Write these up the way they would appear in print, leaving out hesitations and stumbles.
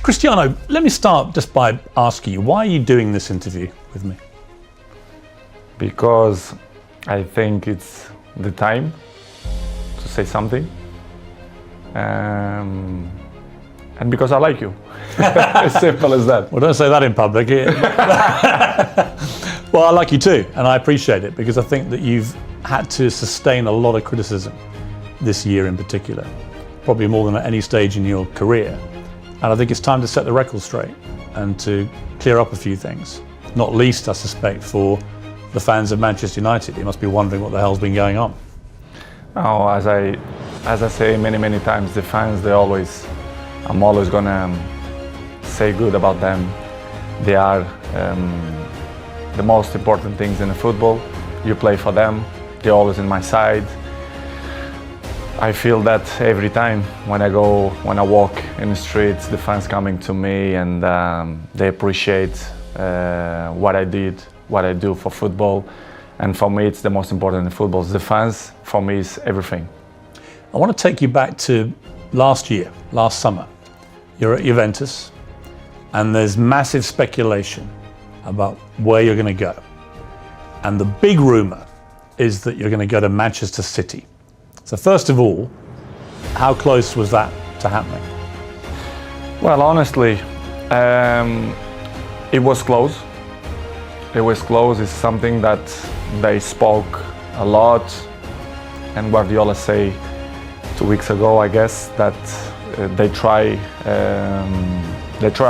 Cristiano, let me start just by asking you, why are you doing this interview with me? Because I think it's the time to say something, and because I like you. As simple as that. Well, don't say that in public. Well, I like you too, and I appreciate it, because I think that you've had to sustain a lot of criticism this year in particular, probably more than at any stage in your career. And I think it's time to set the record straight and to clear up a few things, not least, I suspect, for the fans of Manchester United. You must be wondering what the hell's been going on. Oh, as I say many times, the fans, I'm always gonna say good about them. They are the most important things in the football. You play for them, they're always in my side. I feel that every time when I walk in the streets, the fans coming to me, and they appreciate what I do for football. And for me, it's the most important in football. The fans, for me, is everything. I want to take you back to last summer. You're at Juventus, and there's massive speculation about where you're going to go. And the big rumour is that you're going to go to Manchester City. So first of all, how close was that to happening? Well, honestly, it was close. It was close. It's something that they spoke a lot, and Guardiola say 2 weeks ago, I guess, that they try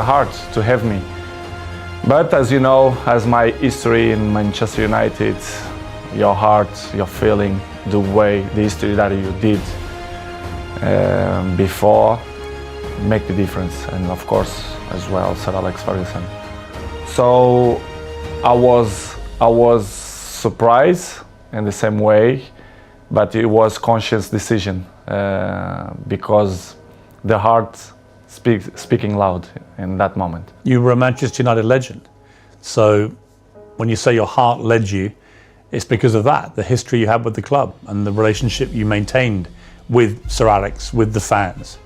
hard to have me. But as you know, as my history in Manchester United, your heart, your feeling, the history that you did before make the difference, and of course as well Sir Alex Ferguson. So I was surprised in the same way, but it was conscious decision because the heart speaking loud in that moment. You were a Manchester United legend, so when you say your heart led you, it's because of that, the history you had with the club and the relationship you maintained with Sir Alex, with the fans.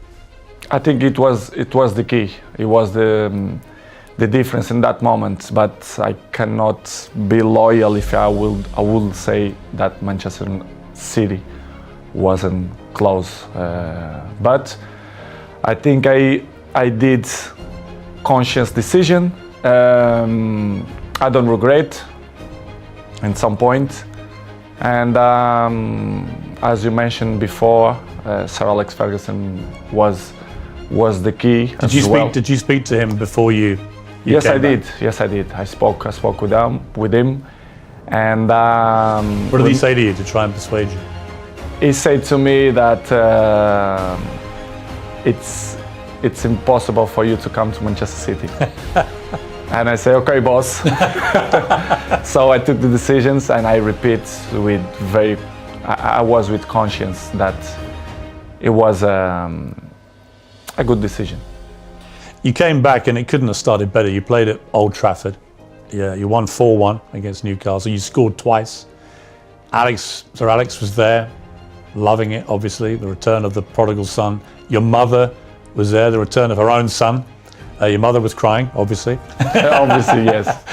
I think it was the key. It was the difference in that moment. But I cannot be loyal if I will say that Manchester City wasn't close. But I think I did conscious decision. I don't regret in some point, and as you mentioned before, Sir Alex Ferguson was the key. Did you speak to him before you Yes, came I did. back? Yes, I did. I spoke with him, and what did he say to you to try and persuade you? he said to me that it's impossible for you to come to Manchester City. And I say, okay, boss. So I took the decisions, and I repeat I was with conscience that it was a good decision. You came back and it couldn't have started better. You played at Old Trafford. Yeah, you won 4-1 against Newcastle. You scored twice. Sir Alex was there, loving it, obviously, the return of the prodigal son. Your mother was there, the return of her own son. Your mother was crying, obviously. Obviously, yes.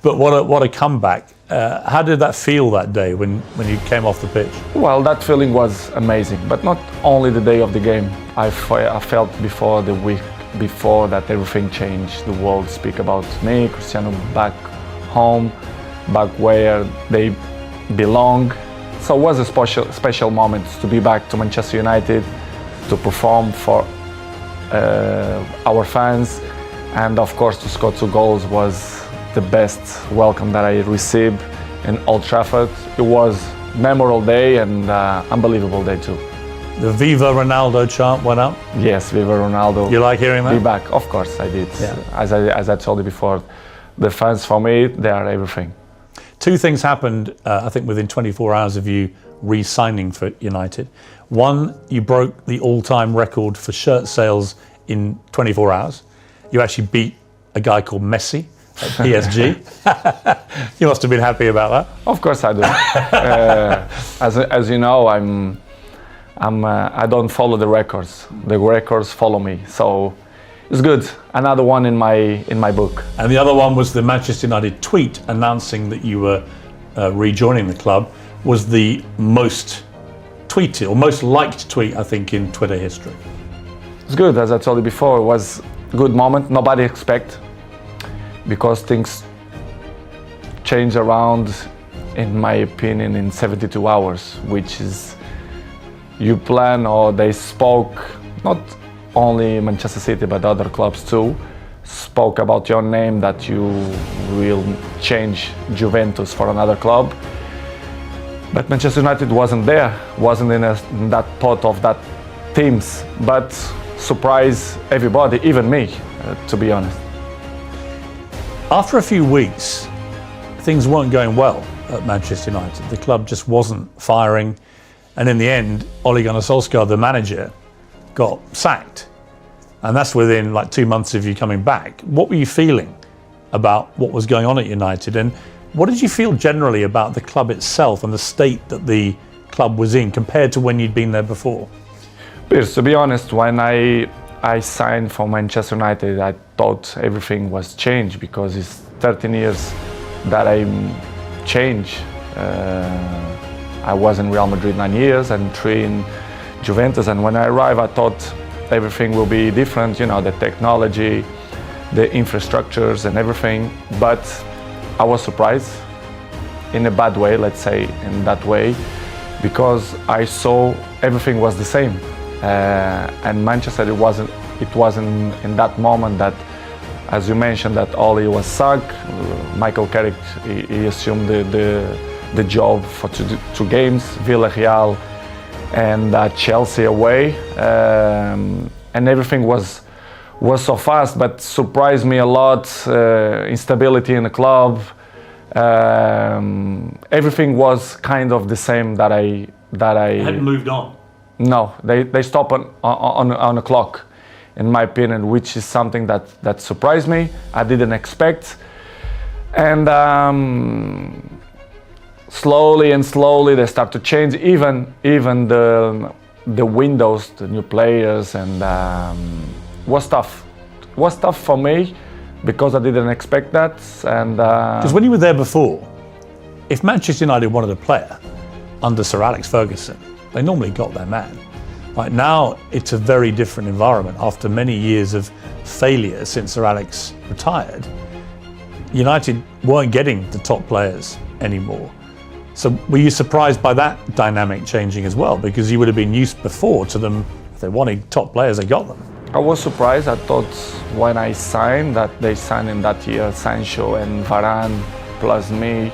But what a comeback. How did that feel that day when you came off the pitch? Well, that feeling was amazing, but not only the day of the game. I felt before the week before that everything changed. The world speak about me, Cristiano, back home, back where they belong. So it was a special moment to be back to Manchester United, to perform for our fans, and of course to score 2 goals was the best welcome that I received in Old Trafford. It was a memorable day and unbelievable day too. The Viva Ronaldo chant went up? Yes, Viva Ronaldo. You like hearing that? Be back, of course I did. Yeah. As I told you before, the fans for me, they are everything. 2 things happened, I think, within 24 hours of you re-signing for United. One, you broke the all-time record for shirt sales in 24 hours. You actually beat a guy called Messi at PSG. You must have been happy about that. Of course I do. As you know, I don't follow the records. The records follow me. So It's good. Another one in my book. And the other one was the Manchester United tweet announcing that you were rejoining the club. Was the most tweeted or most liked tweet, I think, in Twitter history. It's good, as I told you before. It was a good moment. Nobody expect, because things change around, in my opinion, in 72 hours, which is you plan, or they spoke, not only Manchester City but other clubs too, spoke about your name, that you will change Juventus for another club. But Manchester United wasn't there, wasn't in that pot of that teams, but surprised everybody, even me, to be honest. After a few weeks, things weren't going well at Manchester United. The club just wasn't firing, and in the end, Ole Gunnar Solskjaer, the manager, got sacked. And that's within like 2 months of you coming back. What were you feeling about what was going on at United? And what did you feel generally about the club itself and the state that the club was in compared to when you'd been there before? Piers, to be honest, when I signed for Manchester United, I thought everything was changed, because it's 13 years that I changed. I was in Real Madrid 9 years and 3 in Juventus, and when I arrived I thought everything will be different, you know, the technology, the infrastructures and everything, but I was surprised in a bad way, let's say in that way, because I saw everything was the same, and Manchester, it wasn't in that moment that, as you mentioned, that Ole was sacked. Michael Carrick, he assumed the job for two games, Villarreal and Chelsea away, and everything was so fast, but surprised me a lot. Instability in the club, everything was kind of the same that I hadn't moved on. No, they stop on the clock, in my opinion, which is something that surprised me. I didn't expect, and slowly they start to change. Even the windows, the new players, and was tough. Was tough for me, because I didn't expect that. And because when you were there before, if Manchester United wanted a player under Sir Alex Ferguson, they normally got their man. Right now, it's a very different environment. After many years of failure since Sir Alex retired, United weren't getting the top players anymore. So were you surprised by that dynamic changing as well? Because you would have been used before to them, if they wanted top players, they got them. I was surprised. I thought when I signed, that they signed in that year Sancho and Varane plus me,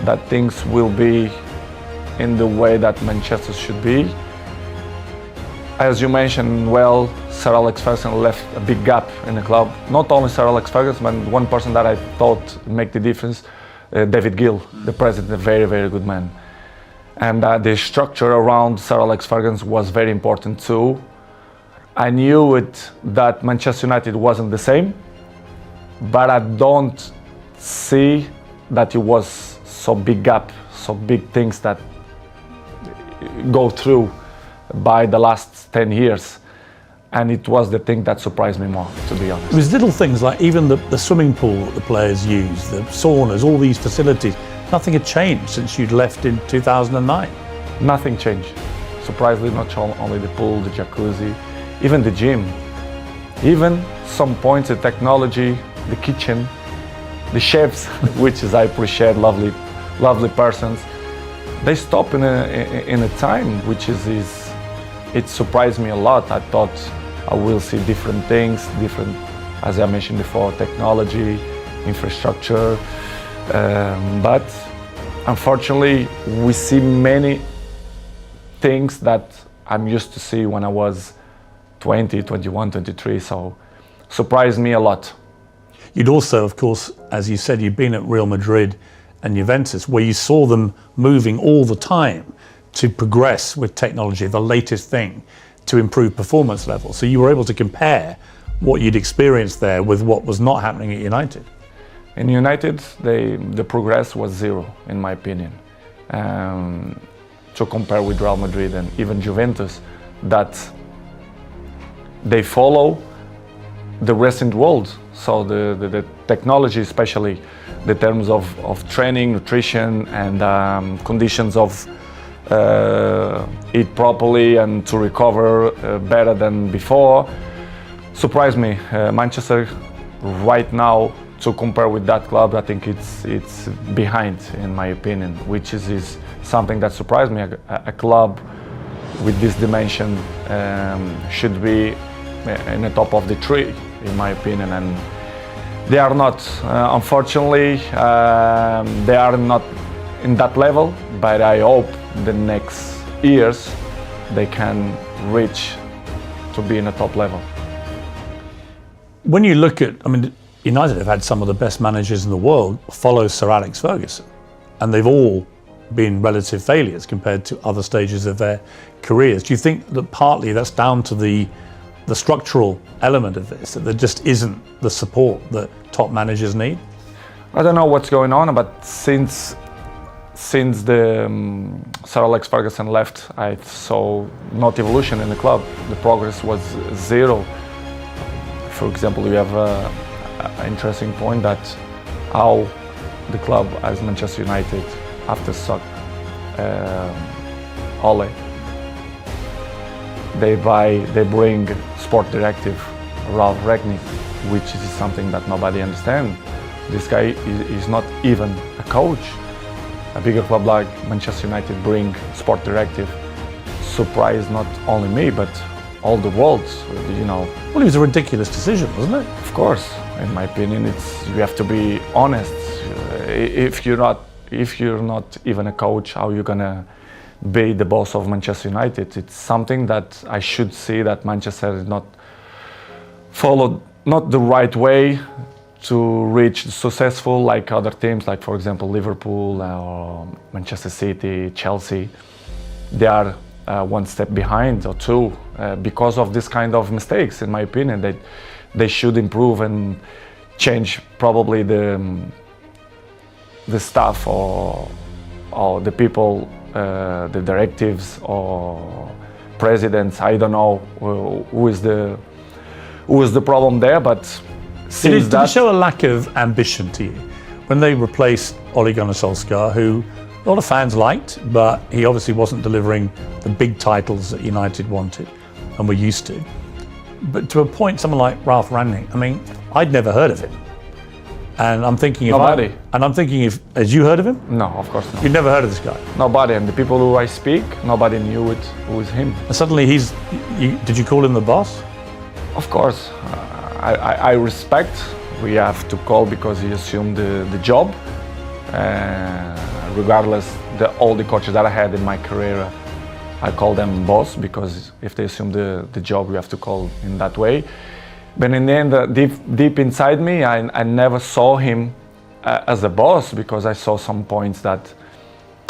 that things will be in the way that Manchester should be. As you mentioned, well, Sir Alex Ferguson left a big gap in the club. Not only Sir Alex Ferguson, but one person that I thought make the difference, David Gill, the president, a very, very good man. And the structure around Sir Alex Ferguson was very important too. I knew that Manchester United wasn't the same, but I don't see that it was so big gap, so big things that go through by the last 10 years. And it was the thing that surprised me more, to be honest. It was little things like even the swimming pool that the players use, the saunas, all these facilities. Nothing had changed since you'd left in 2009. Nothing changed. Surprisingly, not only the pool, the jacuzzi, even the gym. Even some points, the technology, the kitchen, the chefs, which is I appreciate, lovely persons. They stop in a time which is it surprised me a lot. I thought I will see different things, different, as I mentioned before, technology, infrastructure, but unfortunately we see many things that I'm used to see when I was 20, 21, 23, so surprised me a lot. You'd also, of course, as you said, you'd been at Real Madrid and Juventus, where you saw them moving all the time to progress with technology, the latest thing, to improve performance levels. So you were able to compare what you'd experienced there with what was not happening at United. In United, the progress was zero, in my opinion. To compare with Real Madrid and even Juventus, that they follow the recent world. So the technology, especially the terms of training, nutrition, and conditions of eat properly and to recover better than before, surprised me. Manchester right now, to compare with that club, I think it's behind, in my opinion, which is something that surprised me. A club with this dimension should be in the top of the tree, in my opinion, and they are not. Unfortunately, they are not in that level, but I hope the next years they can reach to be in a top level. When you look at, I mean, United have had some of the best managers in the world follow Sir Alex Ferguson, and they've all been relative failures compared to other stages of their careers. Do you think that partly that's down to the structural element of this, that there just isn't the support that top managers need? I don't know what's going on, but since the Sir Alex Ferguson left, I saw not evolution in the club. The progress was zero. For example, we have an interesting point that how the club as Manchester United, after Ole, they bring sport directive Ralph Rangnick, which is something that nobody understands. This guy is not even a coach. A bigger club like Manchester United bring sport directive. Surprised not only me, but all the world, you know. Well, it was a ridiculous decision, wasn't it? Of course, in my opinion, you have to be honest. If you're not even a coach, how are you gonna be the boss of Manchester United? It's something that I should see that Manchester is not followed not the right way to reach successful like other teams, like for example Liverpool or Manchester City, Chelsea. They are one step behind or two because of this kind of mistakes. In my opinion, they should improve and change probably the staff or the people, the directives or presidents. I don't know who is the problem there, but did it show a lack of ambition to you when they replaced Ole Gunnar Solskjaer, who a lot of fans liked, but he obviously wasn't delivering the big titles that United wanted and were used to. But to appoint someone like Ralph Rangnick, I mean, I'd never heard of him. And I'm thinking if as you heard of him? No, of course not. You'd never heard of this guy? Nobody, and the people who I speak, nobody knew it, who is him. And suddenly did you call him the boss? Of course, I respect. We have to call because he assumed the job. Regardless, all the coaches that I had in my career, I call them boss because if they assume the job, we have to call in that way. But in the end, deep inside me, I never saw him as a boss because I saw some points that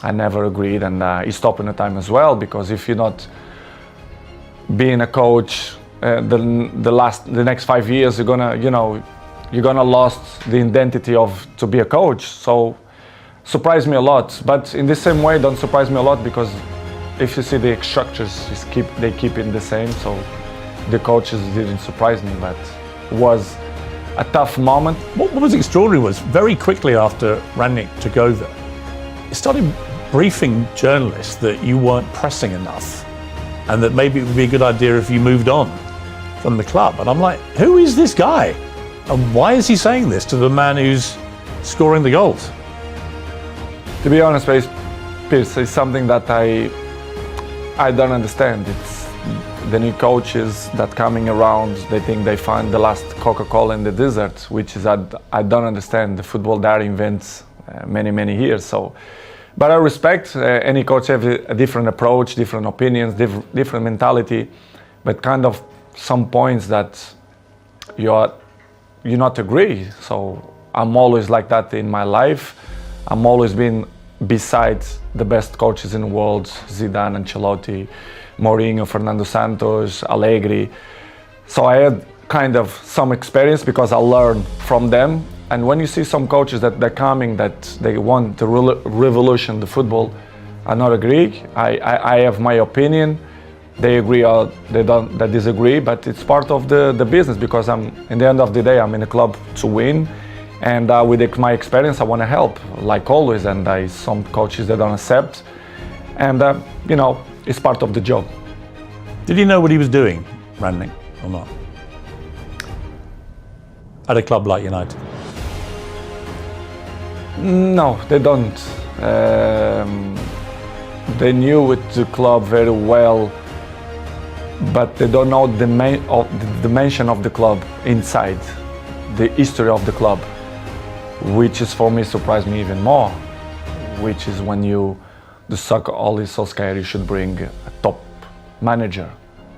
I never agreed, and he stopped in the time as well. Because if you're not being a coach, the next 5 years, you're gonna lost the identity of to be a coach. So surprised me a lot. But in the same way, don't surprise me a lot because if you see the structures, they keep it the same. So the coaches didn't surprise me, but it was a tough moment. What was extraordinary was very quickly after Rangnick took over, he started briefing journalists that you weren't pressing enough and that maybe it would be a good idea if you moved on from the club. And I'm like, who is this guy? And why is he saying this to the man who's scoring the goals? To be honest, Piers, it's something that I don't understand. It's the new coaches that coming around, they think they find the last Coca-Cola in the desert, which is I don't understand. The football there invents many years. So, but I respect any coach have a different approach, different opinions, different mentality, but kind of some points that you not agree. So I'm always like that in my life. I'm always been beside the best coaches in the world, Zidane, Ancelotti, Mourinho, Fernando Santos, Allegri. So I had kind of some experience because I learned from them. And when you see some coaches that they're coming, that they want to revolution the football, I not agree. I have my opinion. they agree or they disagree, but it's part of the business, because in the end of the day, I'm in a club to win, and with my experience, I want to help, like always, and some coaches that don't accept, and it's part of the job. Did he know what he was doing, Rangnick, or not? At a club like United? No, they don't. They knew with the club very well, but they don't know the dimension of the club inside, the history of the club, which is for me surprised me even more, which is when the soccer Ole Solskjaer, you should bring a top manager,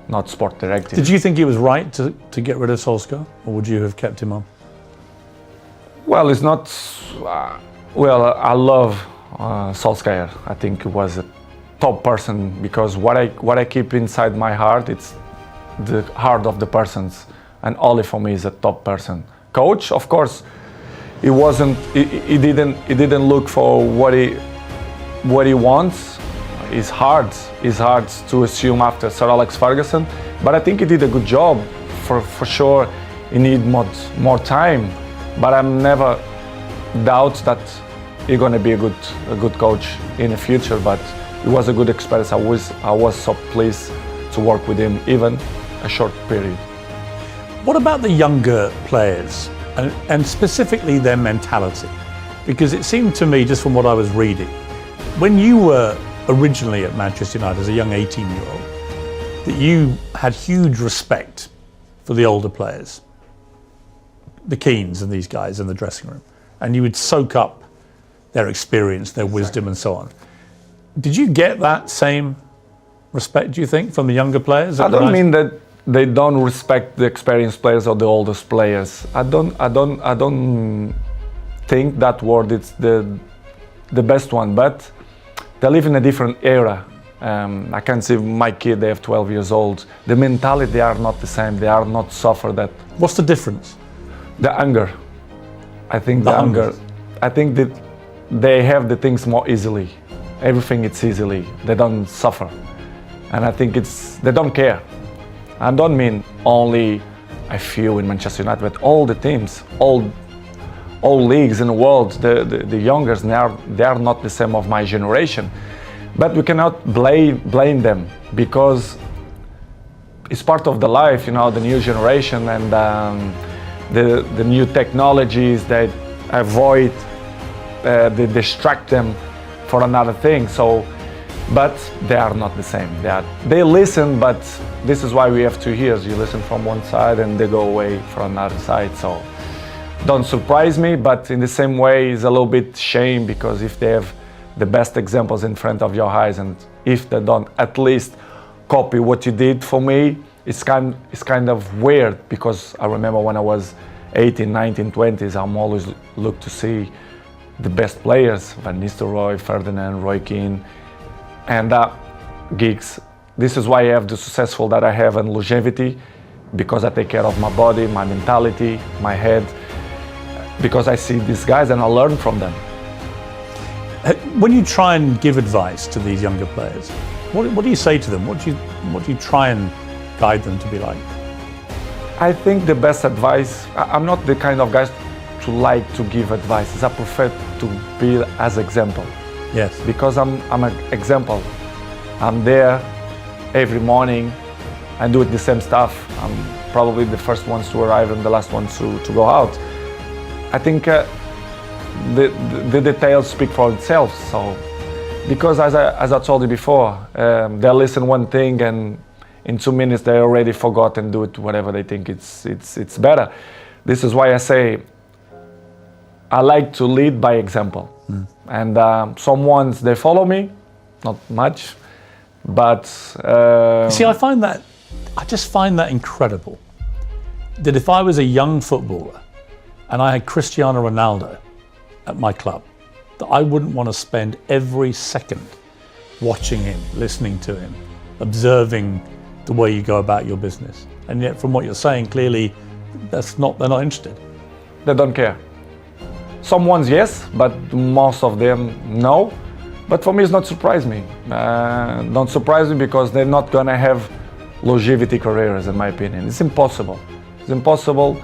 not sport director. Did you think he was right to get rid of Solskjaer, or would you have kept him on? Well, it's not. I love Solskjaer. I think he was a top person, because what I keep inside my heart, it's the heart of the persons, and Ole for me is a top person. Coach, of course, he wasn't. He didn't look for what he wants. It's hard to assume after Sir Alex Ferguson, but I think he did a good job. For sure, he need more time, but I'm never doubt that he's going to be a good coach in the future. But it was a good experience. I was so pleased to work with him, even a short period. What about the younger players, and specifically their mentality? Because it seemed to me, just from what I was reading, when you were originally at Manchester United as a young 18-year-old, that you had huge respect for the older players, the Keanes and these guys in the dressing room, and you would soak up their experience, their wisdom, and so on. Did you get that same respect, do you think, from the younger players? I don't mean that they don't respect the experienced players or the oldest players. I don't think that word is the best one, but they live in a different era. I can see my kid, they have 12 years old. The mentality, they are not the same. They are not suffer that. What's the difference? The anger. I think the anger. I think that they have the things more easily. Everything it's easily. They don't suffer. And I think they don't care. I don't mean only a few in Manchester United, but all the teams, all leagues in the world, the youngers, they are not the same of my generation. But we cannot blame them, because it's part of the life, the new generation and the new technologies that avoid, they distract them for another thing. So, but they are not the same. They listen, but this is why we have 2 ears. You listen from one side and they go away from another side. So don't surprise me, but in the same way, it's a little bit shame, because if they have the best examples in front of your eyes, and if they don't at least copy what you did for me, it's kind of weird, because I remember when I was 18, 19, 20s, I'm always look to see the best players, Van Nistelrooy, Ferdinand, Roy Keane, and Giggs. This is why I have the successful that I have and longevity, because I take care of my body, my mentality, my head, because I see these guys and I learn from them. When you try and give advice to these younger players, what do you say to them? What do you try and guide them to be like? I think the best advice, I'm not the kind of guy to like to give advice. I prefer to be as example. Yes. Because I'm an example. I'm there every morning. I do the same stuff. I'm probably the first ones to arrive and the last ones to go out. I think the details speak for itself. So, because as I told you before, they listen one thing and in 2 minutes they already forgot and do it whatever they think it's better. This is why I say I like to lead by example. And some ones they follow me, not much, but see, I just find that incredible. That if I was a young footballer and I had Cristiano Ronaldo at my club, that I wouldn't want to spend every second watching him, listening to him, observing the way you go about your business. And yet, from what you're saying, clearly, they're not interested. They don't care. Some ones yes, but most of them no. But for me, it's not surprise me. Don't surprise me because they're not gonna have longevity careers, in my opinion. It's impossible. It's impossible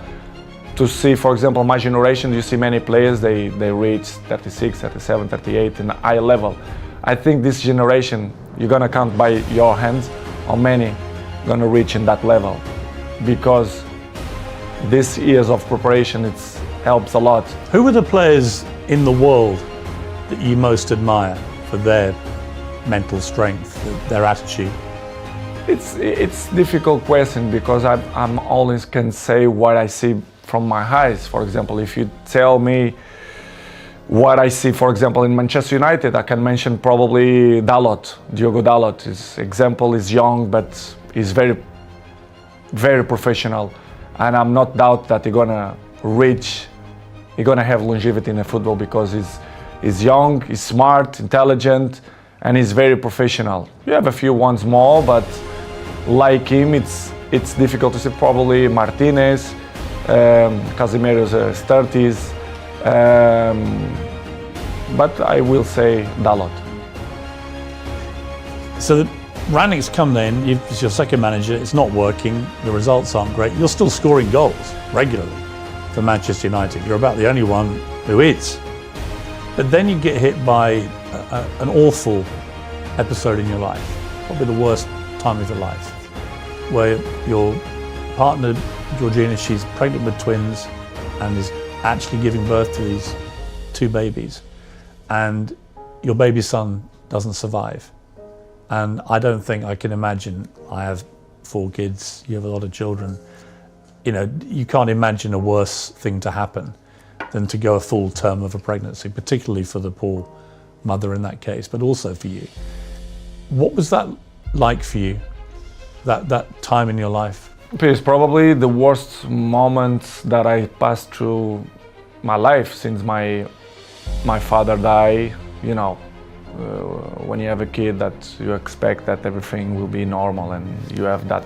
to see, for example, my generation, you see many players, they reach 36, 37, 38 in a high level. I think this generation, you're gonna count by your hands how many gonna reach in that level, because these years of preparation, it helps a lot. Who were the players in the world that you most admire for their mental strength, their attitude? It's difficult question because I'm always can say what I see from my eyes. For example, if you tell me what I see, for example, in Manchester United, I can mention probably Dalot, Diogo Dalot. His example is young, but he's very, very professional. And I'm not doubt that he's gonna have longevity in the football because he's young, he's smart, intelligent, and he's very professional. You have a few ones more, but like him, it's difficult to say. Probably Martinez, Casemiro's 30s, but I will say Dalot. So Rangnick's come then, it's your second manager, it's not working, the results aren't great. You're still scoring goals regularly for Manchester United. You're about the only one who is. But then you get hit by an awful episode in your life, probably the worst time of your life, where your partner, Georgina, she's pregnant with twins and is actually giving birth to these two babies. And your baby son doesn't survive. And I don't think I can imagine, I have 4 kids, you have a lot of children, you know, you can't imagine a worse thing to happen than to go a full term of a pregnancy, particularly for the poor mother in that case, but also for you. What was that like for you, that time in your life? It's probably the worst moment that I passed through my life since my father died. You know, when you have a kid, that you expect that everything will be normal, and you have that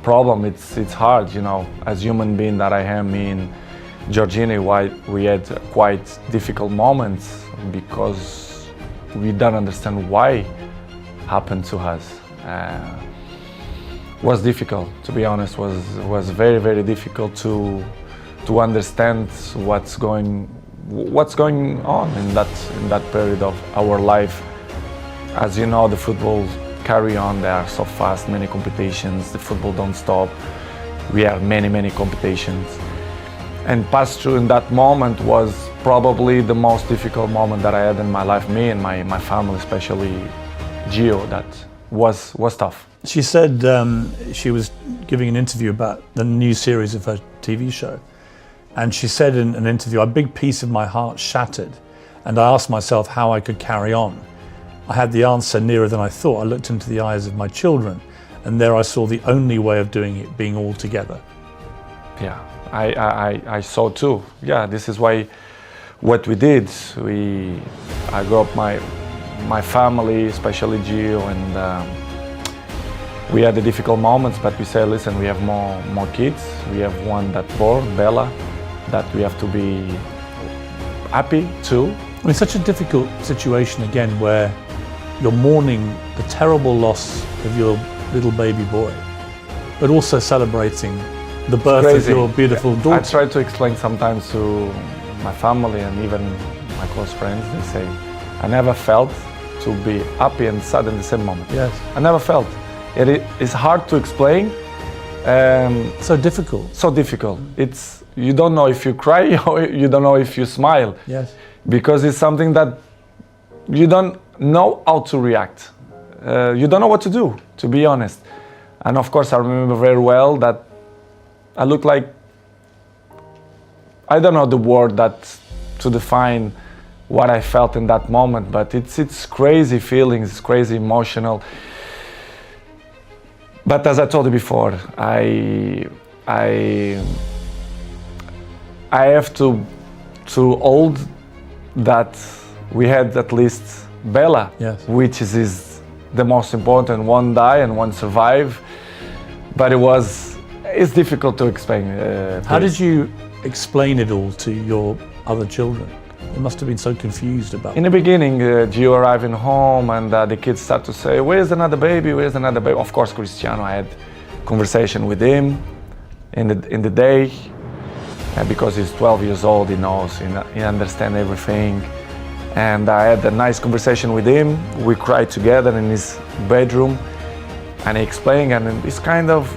problem. It's hard, you know, as human being that I am. Me and Georgina, we had quite difficult moments because we don't understand why happened to us. Was difficult, to be honest. Was very, very difficult to understand what's going on in that period of our life. As you know, the football carry on. They are so fast, many competitions. The football don't stop. We have many competitions. And pass through in that moment was probably the most difficult moment that I had in my life. Me and my family, especially Gio, that was tough. She said she was giving an interview about the new series of her TV show. And she said in an interview, a big piece of my heart shattered. And I asked myself how I could carry on. I had the answer nearer than I thought. I looked into the eyes of my children, and there I saw the only way of doing it, being all together. Yeah, I saw too. Yeah, this is why what we did. I grew up my family, especially Gio, and we had the difficult moments, but we said, listen, we have more kids. We have one that born, Bella, that we have to be happy too. I mean, such a difficult situation again, where you're mourning the terrible loss of your little baby boy, but also celebrating the birth of your beautiful daughter. I try to explain sometimes to my family and even my close friends. They say, I never felt to be happy and sad in the same moment. Yes. I never felt. It is hard to explain. So difficult. So difficult. You don't know if you cry or you don't know if you smile. Yes. Because it's something that you don't know how to react. You don't know what to do, to be honest. And of course, I remember very well that I looked like, I don't know the word to define what I felt in that moment, but it's crazy feelings, it's crazy emotional. But as I told you before, I have to hold that we had at least Bella, yes, which is the most important. One die and one survive, but it's difficult to explain. How did you explain it all to your other children? They must have been so confused about In the beginning, Gio arriving home and the kids start to say, "Where's another baby? Where's another baby?" Of course, Cristiano, I had conversation with him in the day, because he's 12 years old, he knows, he understands everything. And I had a nice conversation with him. We cried together in his bedroom, and he explained, and he's kind of,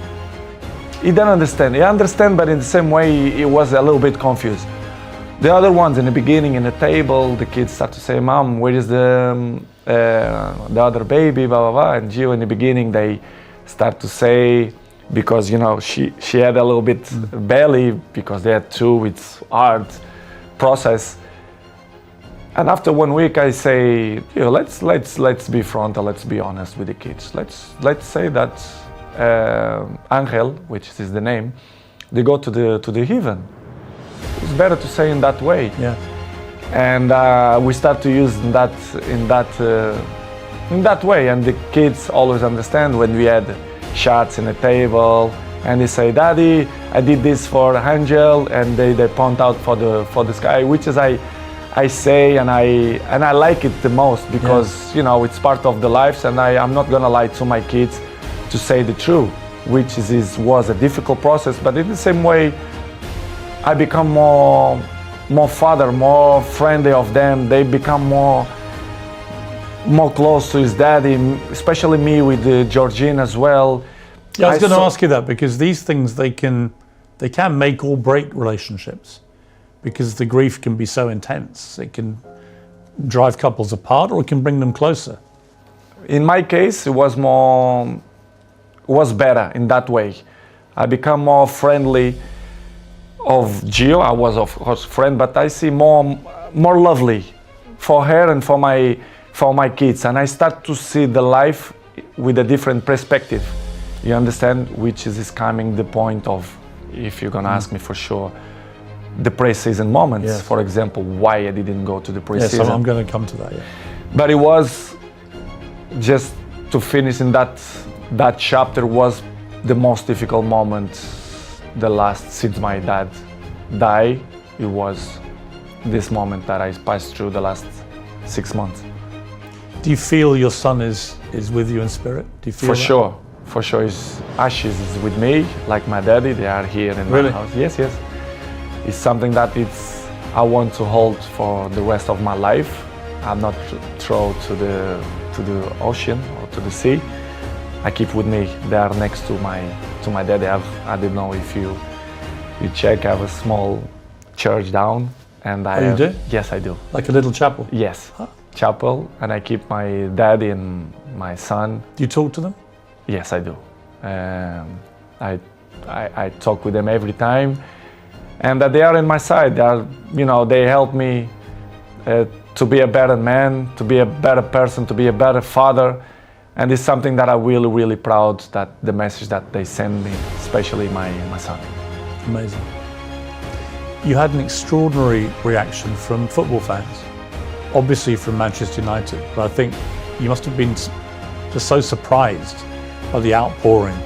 he didn't understand. He understand, but in the same way, he was a little bit confused. The other ones in the beginning, in the table, the kids start to say, "Mom, where is the other baby?" Blah blah blah. And Gio, in the beginning, they start to say, because she had a little bit belly because they had two. It's hard process. And after 1 week, I say, let's be frontal. Let's be honest with the kids. Let's say that Angel, which is the name, they go to the heaven. It's better to say in that way. Yeah. And we start to use in that way, and the kids always understand when we had shots in the table, and they say, "Daddy, I did this for Angel," and they point out for the sky, which is I say, and I like it the most because it's part of the lives, and I'm not gonna lie to my kids to say the truth, which was a difficult process, but in the same way, I become more father, more friendly of them. They become more close to his daddy, especially me with Georgine as well. Yeah, I was going to ask you that, because these things, they can make or break relationships, because the grief can be so intense. It can drive couples apart, or it can bring them closer. In my case, it was better in that way. I become more friendly of Gio. I was of course friend, but I see more lovely for her and for my kids, and I start to see the life with a different perspective. You understand, which is coming the point of, if you're gonna ask me for sure, the pre-season moments. Yes. For example, why I didn't go to the pre-season. Yes, I'm going to come to that. Yeah. But it was just to finish in that chapter was the most difficult moment, the last since my dad died. It was this moment that I passed through the last 6 months. Do you feel your son is with you in spirit? Do you feel For that? sure, for sure. His ashes is with me, like my daddy. They are here in Really? my house. Yes, yes. It's something that I want to hold for the rest of my life. I'm not throw to the ocean or to the sea. I keep with me. They are next to my daddy. I don't know if you check. I have a small church down, and you do? Yes, I do. Like a little chapel? Yes, chapel, and I keep my daddy and my son. Do you talk to them? Yes, I do. I talk with them every time, and that they are in my side. They help me to be a better man, to be a better person, to be a better father, and it's something that I'm really, really proud that the message that they send me, especially my son. Amazing. You had an extraordinary reaction from football fans, obviously from Manchester United, but I think you must have been just so surprised by the outpouring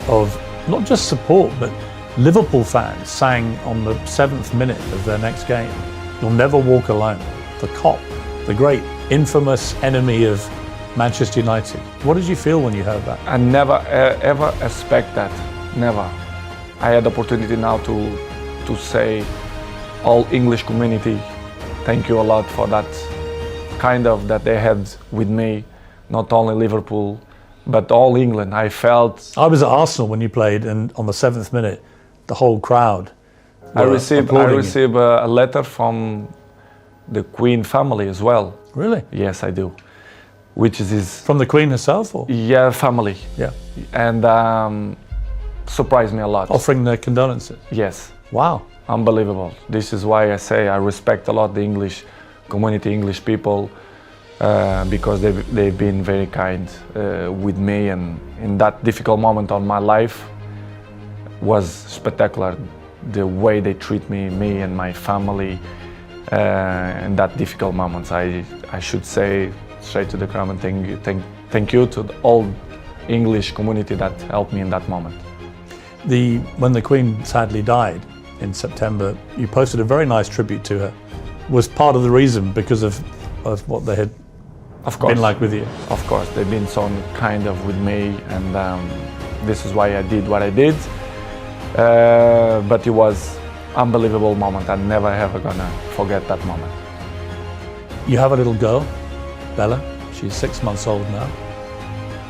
of not just support, but Liverpool fans sang on the 7th minute of their next game, "You'll never walk alone." The cop, the great infamous enemy of Manchester United. What did you feel when you heard that? I never ever expect that, never. I had the opportunity now to say, all English community, thank you a lot for that that they had with me, not only Liverpool, but all England. I was at Arsenal when you played, and on the 7th minute, the whole crowd I received you. a letter from the Queen family as well. Really? Yes, I do. Which is from the Queen herself, or? Yeah, family. Yeah. And surprised me a lot. Offering their condolences. Yes. Wow. Unbelievable. This is why I say I respect a lot the English community, English people, because they've been very kind with me, and in that difficult moment of my life was spectacular. The way they treat me and my family in that difficult moments. I should say straight to the crowd and thank you to the all English community that helped me in that moment. When the Queen sadly died in September, you posted a very nice tribute to her was part of the reason because of what they had Of course. been like with you. Of course, they've been so kind of with me, and this is why I did what I did. But it was unbelievable moment. I'm never ever gonna forget that moment. You have a little girl, Bella. She's 6 months old now.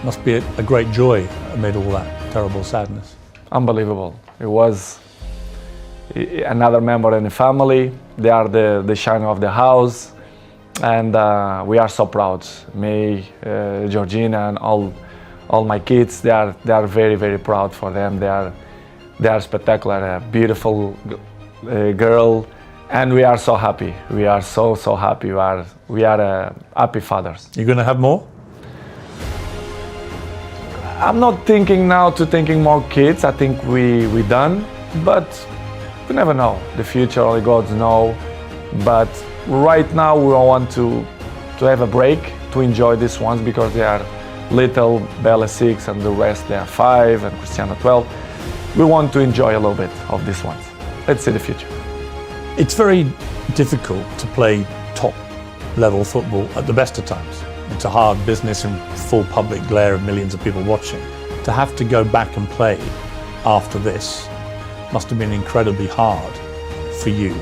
Must be a great joy amid all that terrible sadness. Unbelievable. It was another member in the family. They are the shine of the house, and we are so proud. Me, Georgina, and all my kids. They are very, very proud for them. They are spectacular. A beautiful girl, and we are so happy. We are so happy. We are happy fathers. You're going to have more? I'm not thinking now to thinking more kids. I think we done, but we never know. The future only God know. But right now we want to have a break, to enjoy these ones because they are little. Bella 6 and the rest they are 5 and Cristiano 12. We want to enjoy a little bit of these ones. Let's see the future. It's very difficult to play top level football at the best of times. It's a hard business in full public glare of millions of people watching. To have to go back and play after this must have been incredibly hard for you,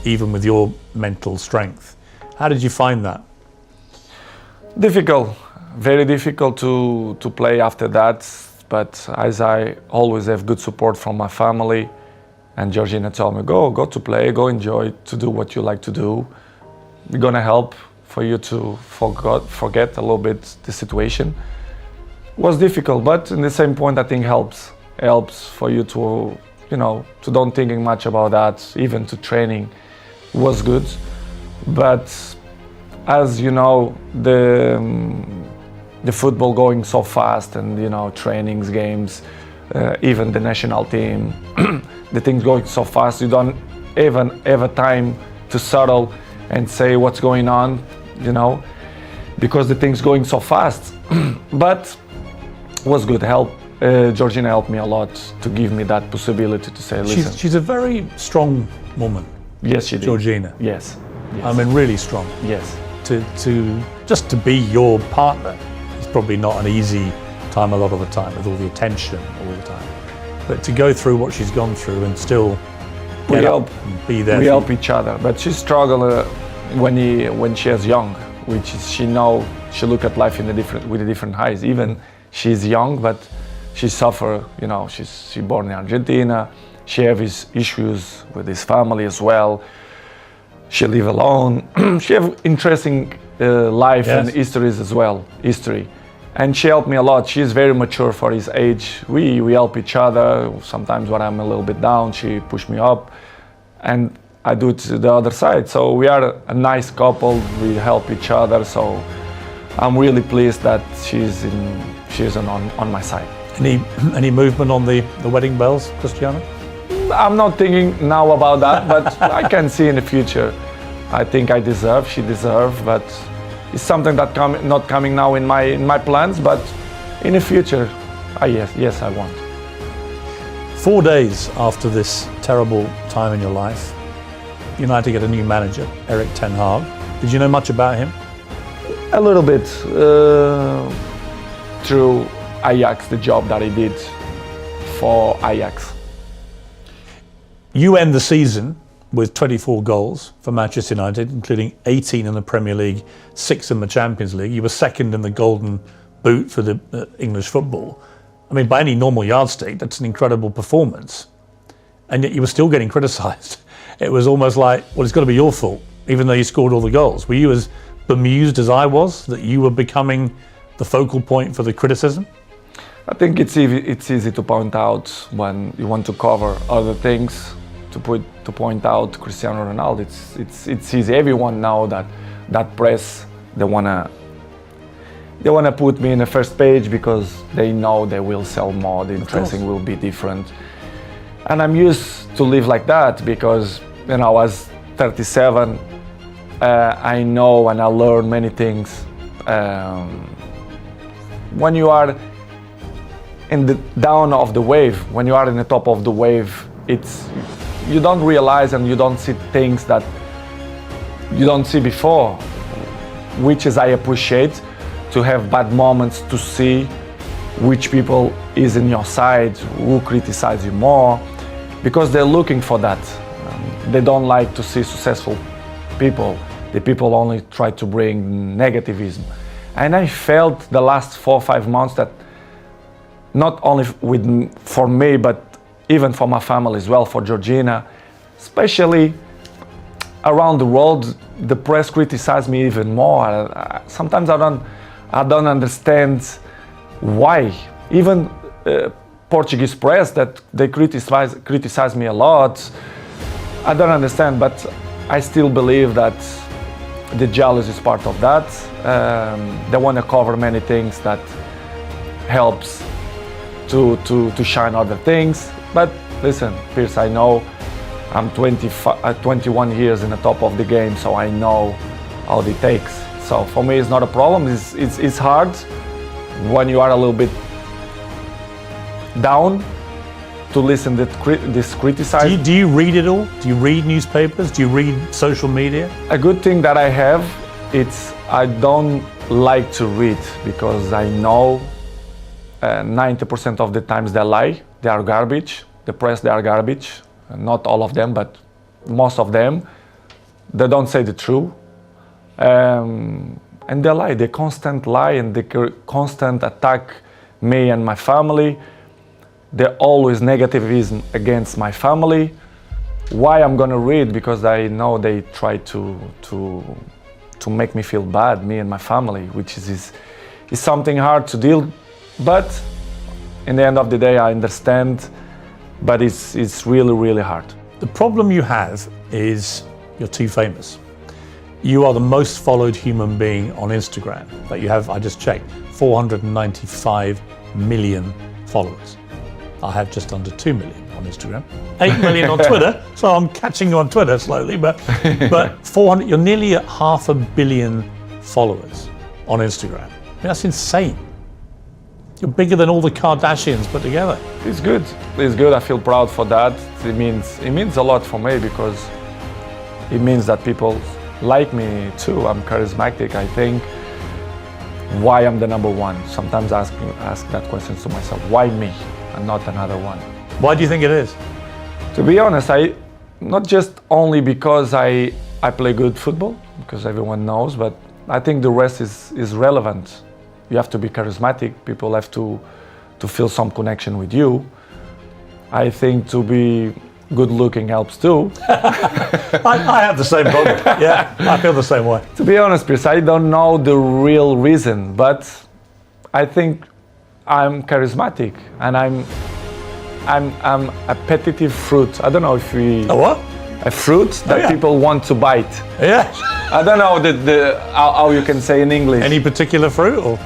even with your mental strength. How did you find that? Difficult, very difficult to play after that, but as I always have good support from my family, and Georgina told me, go to play, go enjoy, to do what you like to do. We're gonna help for you to forget a little bit the situation. It was difficult, but in the same point I think helps for you to, to don't thinking much about that, even to training was good. But as you know, the football going so fast, and trainings, games, even the national team, the things going so fast, you don't even have a time to settle and say what's going on, because the things going so fast. But was good help. Georgina helped me a lot to give me that possibility to say, listen. She's a very strong woman. Yes, she did. Georgina. Yes. I mean, really strong. Yes. To just to be your partner is probably not an easy time a lot of the time, with all the attention all the time. But to go through what she's gone through and still get up and be there. We help each other. But she struggled when she was young, which is she look at life with a different eyes. Even she's young, but she suffer. She born in Argentina. She have his issues with his family as well. She live alone. She have interesting life and histories as well. And she helped me a lot. She's very mature for his age. We help each other. Sometimes when I'm a little bit down, she push me up, and I do it to the other side. So we are a nice couple. We help each other. So I'm really pleased that she's on my side. Any movement on the wedding bells, Cristiano? I'm not thinking now about that, but I can see in the future. I think she deserves, but it's something that not coming now in my plans, but in the future, yes, I want. 4 days after this terrible time in your life, United get a new manager, Erik ten Hag. Did you know much about him? A little bit through Ajax, the job that he did for Ajax. You end the season with 24 goals for Manchester United, including 18 in the Premier League, 6 in the Champions League. You were second in the Golden Boot for the English football. I mean, by any normal yardstick, that's an incredible performance. And yet you were still getting criticised. It was almost like, well, it's got to be your fault, even though you scored all the goals. Were you as bemused as I was that you were becoming the focal point for the criticism? I think it's easy to point out when you want to cover other things. To point out Cristiano Ronaldo, it's easy. Everyone know that press they wanna put me in the first page because they know they will sell more. The dressing will be different, and I'm used to live like that because I was 37. I know and I learn many things. When you are in the down of the wave, when you are in the top of the wave, you don't realize and you don't see things that you don't see before, which is I appreciate, to have bad moments, to see which people is in your side, who criticize you more, because they're looking for that. They don't like to see successful people. The people only try to bring negativism. And I felt the last 4 or 5 months that not only for me, but even for my family as well, for Georgina, especially around the world, the press criticize me even more. Sometimes I don't understand why. Even Portuguese press, that they criticize me a lot. I don't understand, but I still believe that the jealousy is part of that. They want to cover many things that helps to shine other things. But listen, Piers, I know I'm 21 years in the top of the game, so I know how it takes. So for me, it's not a problem. It's hard when you are a little bit down to listen to this criticism. Do you read it all? Do you read newspapers? Do you read social media? A good thing that I have, it's I don't like to read, because I know 90% of the times they lie. They are garbage. The press, they are garbage. Not all of them, but most of them. They don't say the truth. And they lie. They constant lie, and they constant attack me and my family. They're always negativism against my family. Why I'm gonna read? Because I know they try to make me feel bad, me and my family, which is something hard to deal. But in the end of the day, I understand. But it's really, really hard. The problem you have is you're too famous. You are the most followed human being on Instagram. That you have, I just checked, 495 million followers. I have just under 2 million on Instagram, 8 million on Twitter, so I'm catching you on Twitter slowly, but 400, you're nearly at 500 million followers on Instagram. I mean, that's insane. You're bigger than all the Kardashians put together. It's good. It's good. I feel proud for that. It means a lot for me, because it means that people like me too. I'm charismatic, I think. Why I'm the number one? Sometimes I ask that question to myself. Why me and not another one? Why do you think it is? To be honest, not just only because I play good football, because everyone knows, but I think the rest is relevant. You have to be charismatic. People have to feel some connection with you. I think to be good looking helps too. I have the same problem. Yeah, I feel the same way. To be honest, Piers, I don't know the real reason, but I think I'm charismatic, and I'm a appetitive fruit. I don't know if we... A what? A fruit that people want to bite. Yeah. I don't know how you can say in English. Any particular fruit, or?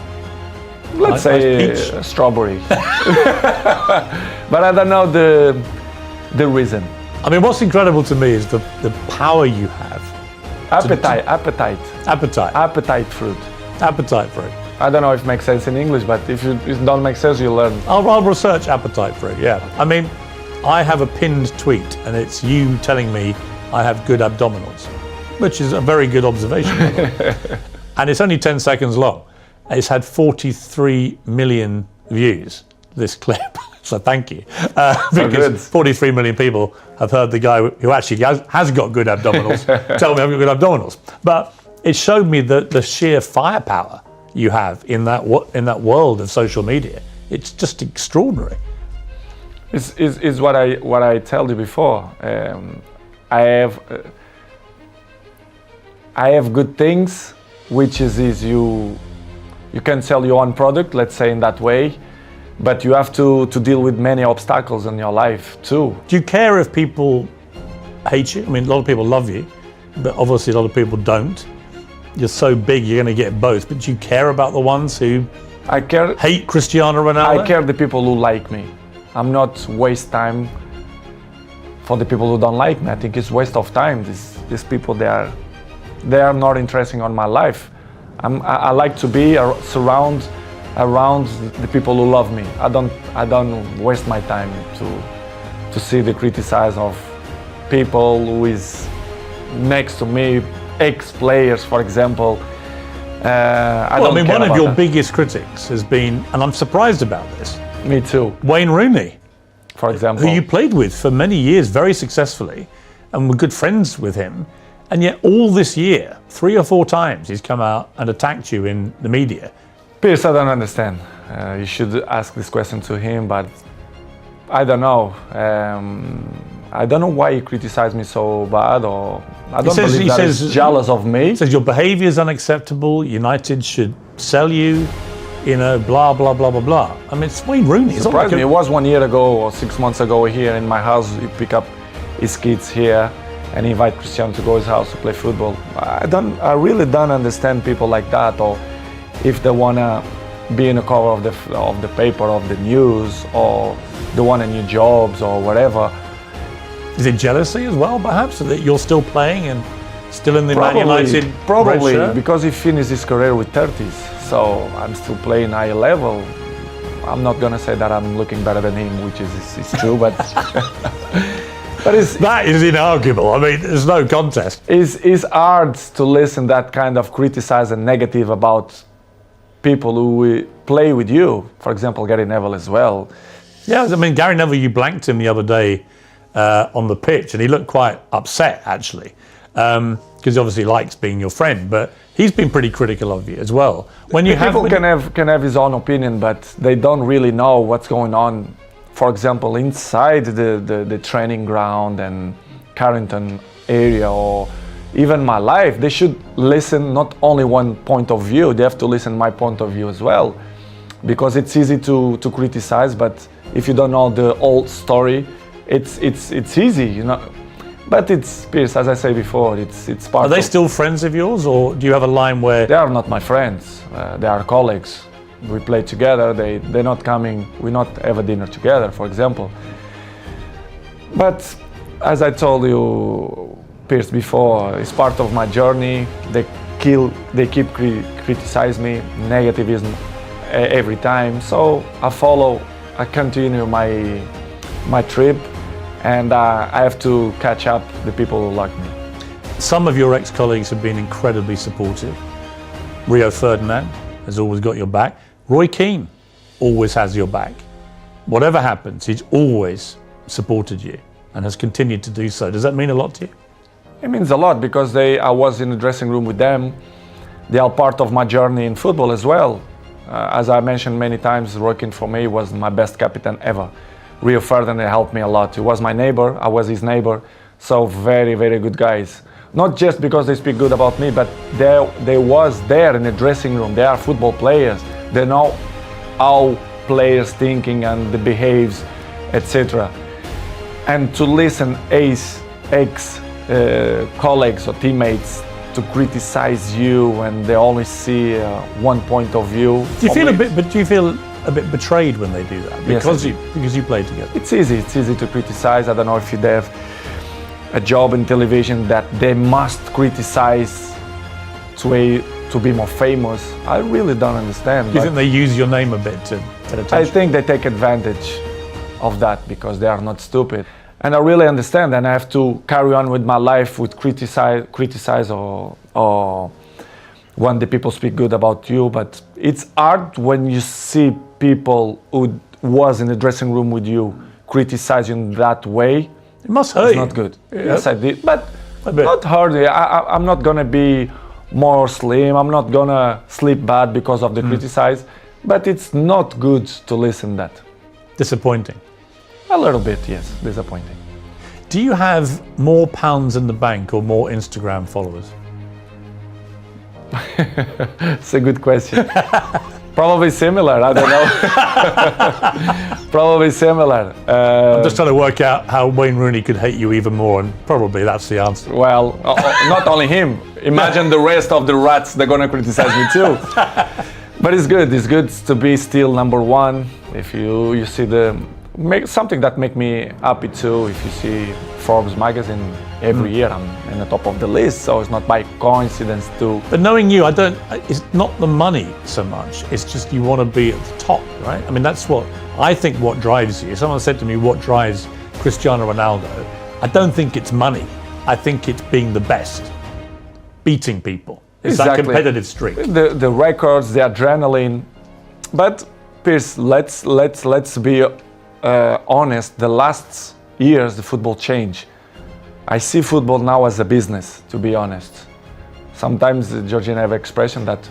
Let's say strawberry. But I don't know the reason. I mean, what's incredible to me is the power you have. Appetite fruit. Appetite fruit. I don't know if it makes sense in English, but if it don't make sense, you'll learn. I'll research appetite fruit, yeah. I mean, I have a pinned tweet, and it's you telling me I have good abdominals, which is a very good observation. And it's only 10 seconds long. It's had 43 million views, this clip. So thank you. Because 43 million people have heard the guy who actually has got good abdominals tell me I've got good abdominals. But it showed me the sheer firepower you have in that world of social media. It's just extraordinary. Is what I told you before. I have good things, which is you can sell your own product, let's say in that way, but you have to deal with many obstacles in your life too. Do you care if people hate you? I mean, a lot of people love you, but obviously a lot of people don't. You're so big, you're going to get both. But do you care about the ones who hate Cristiano Ronaldo? I care the people who like me. I'm not waste time for the people who don't like me. I think it's waste of time. These people, they are not interesting on my life. I like to be around the people who love me. I don't waste my time to see the criticize of people who is next to me, ex-players, for example. Well, I mean, one of your biggest critics has been, and I'm surprised about this, Me too, Wayne Rooney, for example. who you played with for many years very successfully and were good friends with him. And yet all this year, 3 or 4 times, he's come out and attacked you in the media. Pierce, I don't understand. You should ask this question to him, but I don't know. I don't know why he criticized me so bad, or I don't believe that he's jealous of me. He says your behaviour is unacceptable, United should sell you, blah, blah, blah, blah, blah. I mean, it's Wayne Rooney. Surprised me. It was 1 year ago or 6 months ago here in my house. He pick up his kids here and invite Cristiano to go to his house to play football. I really don't understand people like that, or if they wanna be in the cover of the paper, of the news, or they want a new jobs or whatever. Is it jealousy as well, perhaps, that you're still playing and still in the Man United Probably, red shirt? because he finished his career with 30s, so I'm still playing high level. I'm not gonna say that I'm looking better than him, which is true, but that is inarguable. I mean, there's no contest. It's hard to listen that kind of criticize and negative about people who play with you. For example, Gary Neville as well. Yeah, I mean, Gary Neville, you blanked him the other day on the pitch, and he looked quite upset, actually, because he obviously likes being your friend, but he's been pretty critical of you as well. People can have his own opinion, but they don't really know what's going on, for example, inside the training ground and Carrington area, or even my life. They should listen not only one point of view, they have to listen my point of view as well, because it's easy to criticize, but if you don't know the whole story, it's easy, But it's, Pierce, as I say before, it's part of... Are they still friends of yours, or do you have a line where... They are not my friends, they are colleagues. We play together, they're not coming, we not have a dinner together, for example. But as I told you, Pierce, before, it's part of my journey. They keep criticize me, negativism every time. So I continue my trip, and I have to catch up the people who like me. Some of your ex-colleagues have been incredibly supportive. Rio Ferdinand has always got your back. Roy Keane always has your back. Whatever happens, he's always supported you and has continued to do so. Does that mean a lot to you? It means a lot, because I was in the dressing room with them. They are part of my journey in football as well. As I mentioned many times, Roy Keane for me was my best captain ever. Rio Ferdinand helped me a lot. He was my neighbor, I was his neighbor. So very, very good guys. Not just because they speak good about me, but they was there in the dressing room. They are football players. They know how players thinking and the behaves, etc. And to listen ex colleagues or teammates to criticize you, and they always see one point of view. Do you feel a bit betrayed when they do that? Because you played together. It's easy to criticize. I don't know if they have a job in television that they must criticize to be more famous. I really don't understand. Do you think they use your name a bit to get attention? I think they take advantage of that because they are not stupid. And I really understand, and I have to carry on with my life with criticize or when the people speak good about you. But it's hard when you see people who was in the dressing room with you criticize you in that way. It must hurt It's you. not good. Yeah. Yes, I did, but not hurt. I'm not gonna be more slim. I'm not gonna sleep bad because of the criticize. But it's not good to listen that. Disappointing. A little bit, yes, disappointing. Do you have more pounds in the bank or more Instagram followers? It's a good question. Probably similar, I don't know. Probably similar. I'm just trying to work out how Wayne Rooney could hate you even more, and probably that's the answer. Well, not only him. Imagine the rest of the rats, they're gonna criticize me too. But it's good to be still number one. If you see something that make me happy too, if you see Forbes magazine every year, I'm in the top of the list, so it's not by coincidence too. But knowing you, it's not the money so much, it's just you want to be at the top, right? I mean, that's what I think what drives you. Someone said to me, what drives Cristiano Ronaldo? I don't think it's money, I think it's being the best. beating people. It's that competitive streak. The records, the adrenaline. But Piers, let's be honest. The last years, the football changed. I see football now as a business, to be honest. Sometimes Georgians have expression that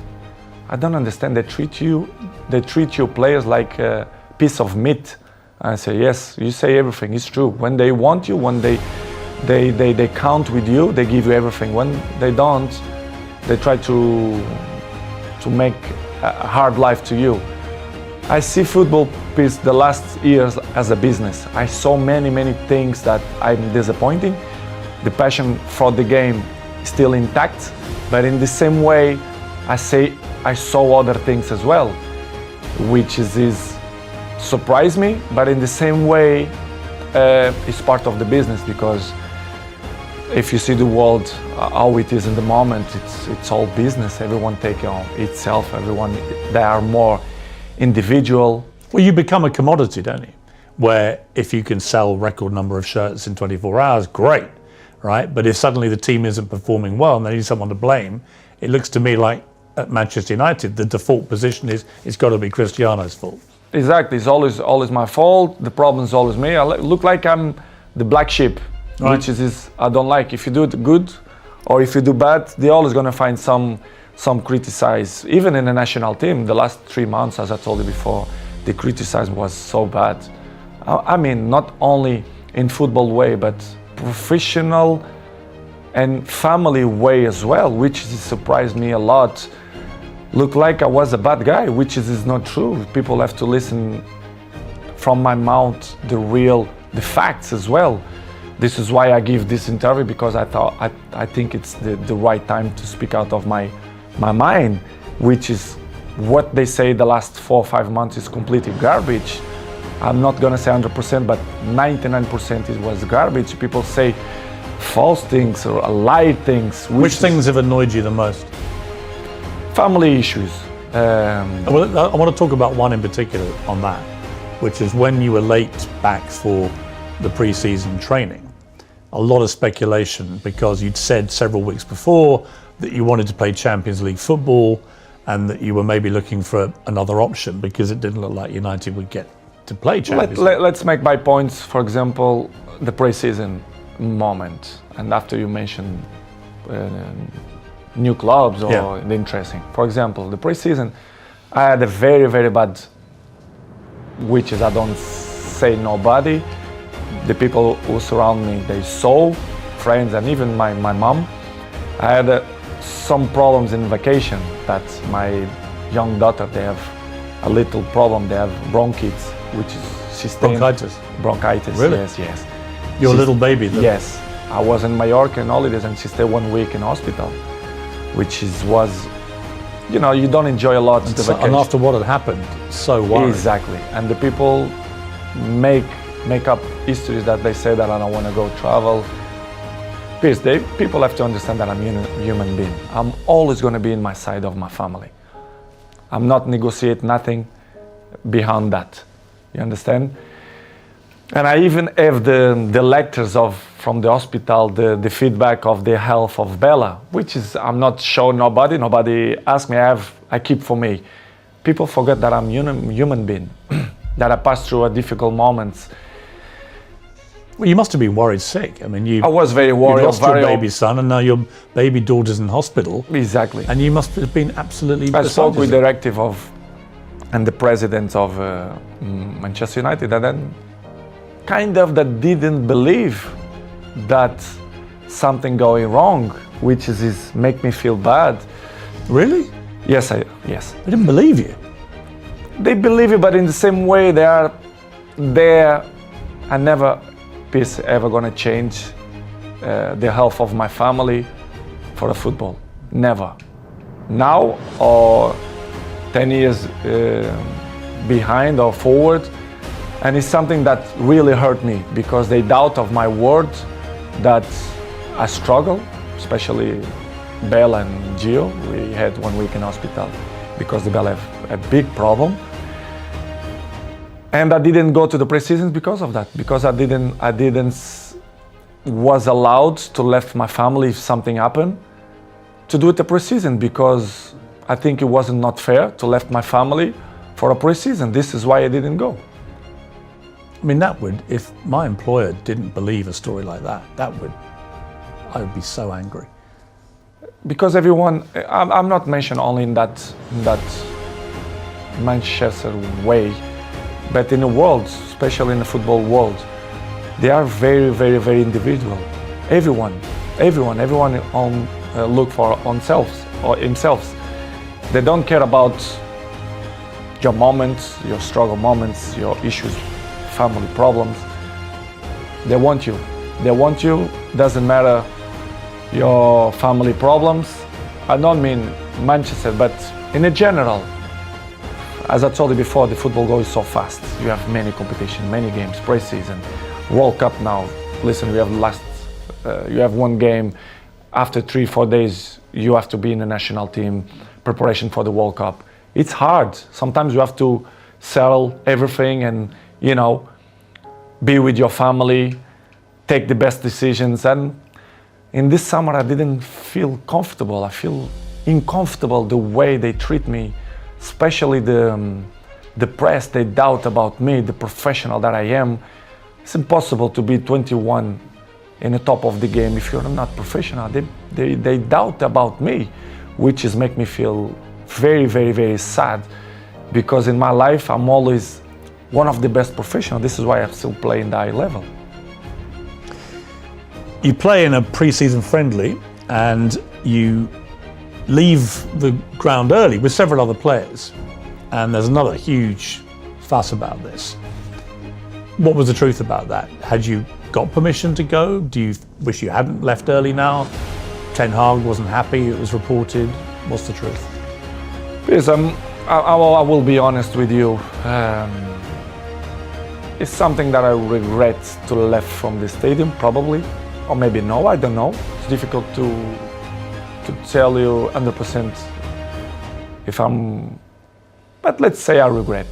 I don't understand. They treat you players like a piece of meat. And I say, yes, you say everything. It's true. When they want you, when they count with you, they give you everything. When they don't, they try to make a hard life to you. I see football, Piers, the last years as a business. I saw many things that I'm disappointing. The passion for the game is still intact, but in the same way, I saw other things as well, which is surprised me, but in the same way, it's part of the business, because if you see the world how it is in the moment, it's all business. Everyone take on itself. They are more individual. Well, you become a commodity, don't you? Where if you can sell record number of shirts in 24 hours, great, right? But if suddenly the team isn't performing well and they need someone to blame, it looks to me like at Manchester United, the default position is it's got to be Cristiano's fault. Exactly, it's always my fault. The problem is always me. I look like I'm the black sheep, right, which is I don't like. If you do it good or if you do bad, they're always going to find some criticize. Even in the national team, the last 3 months, as I told you before, the criticism was so bad. I mean, not only in football way, but professional and family way as well, which surprised me a lot. Look like I was a bad guy, which is not true. People have to listen from my mouth the facts as well. This is why I give this interview, because I think it's the right time to speak out of my mind, which is what they say the last 4 or 5 months is completely garbage. I'm not gonna say 100%, but 99% it was garbage. People say false things or lie things. Which things have annoyed you the most? Family issues. Well, I want to talk about one in particular on that, which is when you were late back for the pre-season training. A lot of speculation, because you'd said several weeks before that you wanted to play Champions League football and that you were maybe looking for another option because it didn't look like United would get to play Champions League. Let's make my points. For example, the pre-season moment, and after you mentioned new clubs or the interesting. For example, the pre-season, I had a very bad, which is I don't say nobody. The people who surround me, they saw, friends and even my mom. I had some problems in vacation that my young daughter, they have a little problem. They have bronchitis, which is she stayed bronchitis. Really? Yes. Your little baby. Yes. I was in Mallorca in holidays and she stayed 1 week in hospital, which was, you don't enjoy a lot the vacation. And after what had happened, so worried. Exactly. And the people make up histories that they say that I don't want to go travel. Piers, people have to understand that I'm a human being. I'm always going to be in my side of my family. I'm not negotiate nothing beyond that. You understand? And I even have the letters from the hospital, the feedback of the health of Bella, which is I'm not showing nobody. Nobody asked me. I keep for me. People forget that I'm human being, that I passed through a difficult moments. Well, you must have been worried sick. I mean, I was very worried. You lost your baby son, and now your baby daughter's in hospital. Exactly. And you must have been absolutely. I spoke with the directive and the president of Manchester United, and then kind of that didn't believe that something going wrong, which is make me feel bad. Really? Yes. They didn't believe you. They believe you, but in the same way they are there. I never ever gonna change the health of my family for the football. Never. Now or 10 years behind or forward, and it's something that really hurt me because they doubt of my word that I struggle, especially Bella and Gio. We had 1 week in hospital because the Bella have a big problem. And I didn't go to the pre-seasons because of that, because I didn't was allowed to leave my family if something happened. to do it a pre-season because I think it wasn't not fair to left my family for a pre-season. This is why I didn't go. I mean, that would, if my employer didn't believe a story like that, I would be so angry. Because everyone, I'm not mentioned only in that Manchester way, but in the world, especially in the football world, they are very, very, very individual. Everyone on look for themselves or themselves. They don't care about your moments, your struggle moments, your issues, family problems. They want you. They want you. Doesn't matter your family problems. I don't mean Manchester, but in a general. As I told you before, the football goes so fast. You have many competition, many games, pre-season, World Cup now. Listen, we have you have one game. After 3-4 days, you have to be in the national team, preparation for the World Cup. It's hard. Sometimes you have to sell everything and, be with your family, take the best decisions. And in this summer, I didn't feel comfortable. I feel uncomfortable the way they treat me, especially the press. They doubt about me, the professional that I am. It's impossible to be 21 in the top of the game if you're not professional. They doubt about me, which is make me feel very, very, very sad, because in my life I'm always one of the best professionals. This is why I still play in the high level. You play in a pre-season friendly and you leave the ground early with several other players, and there's another huge fuss about this. What was the truth about that? Had you got permission to go? Do you wish you hadn't left early now? Ten Hag wasn't happy, it was reported. What's the truth? Yes, I will be honest with you. It's something that I regret to left from the stadium, probably, or maybe no, I don't know. It's difficult to tell you 100% if but let's say I regret.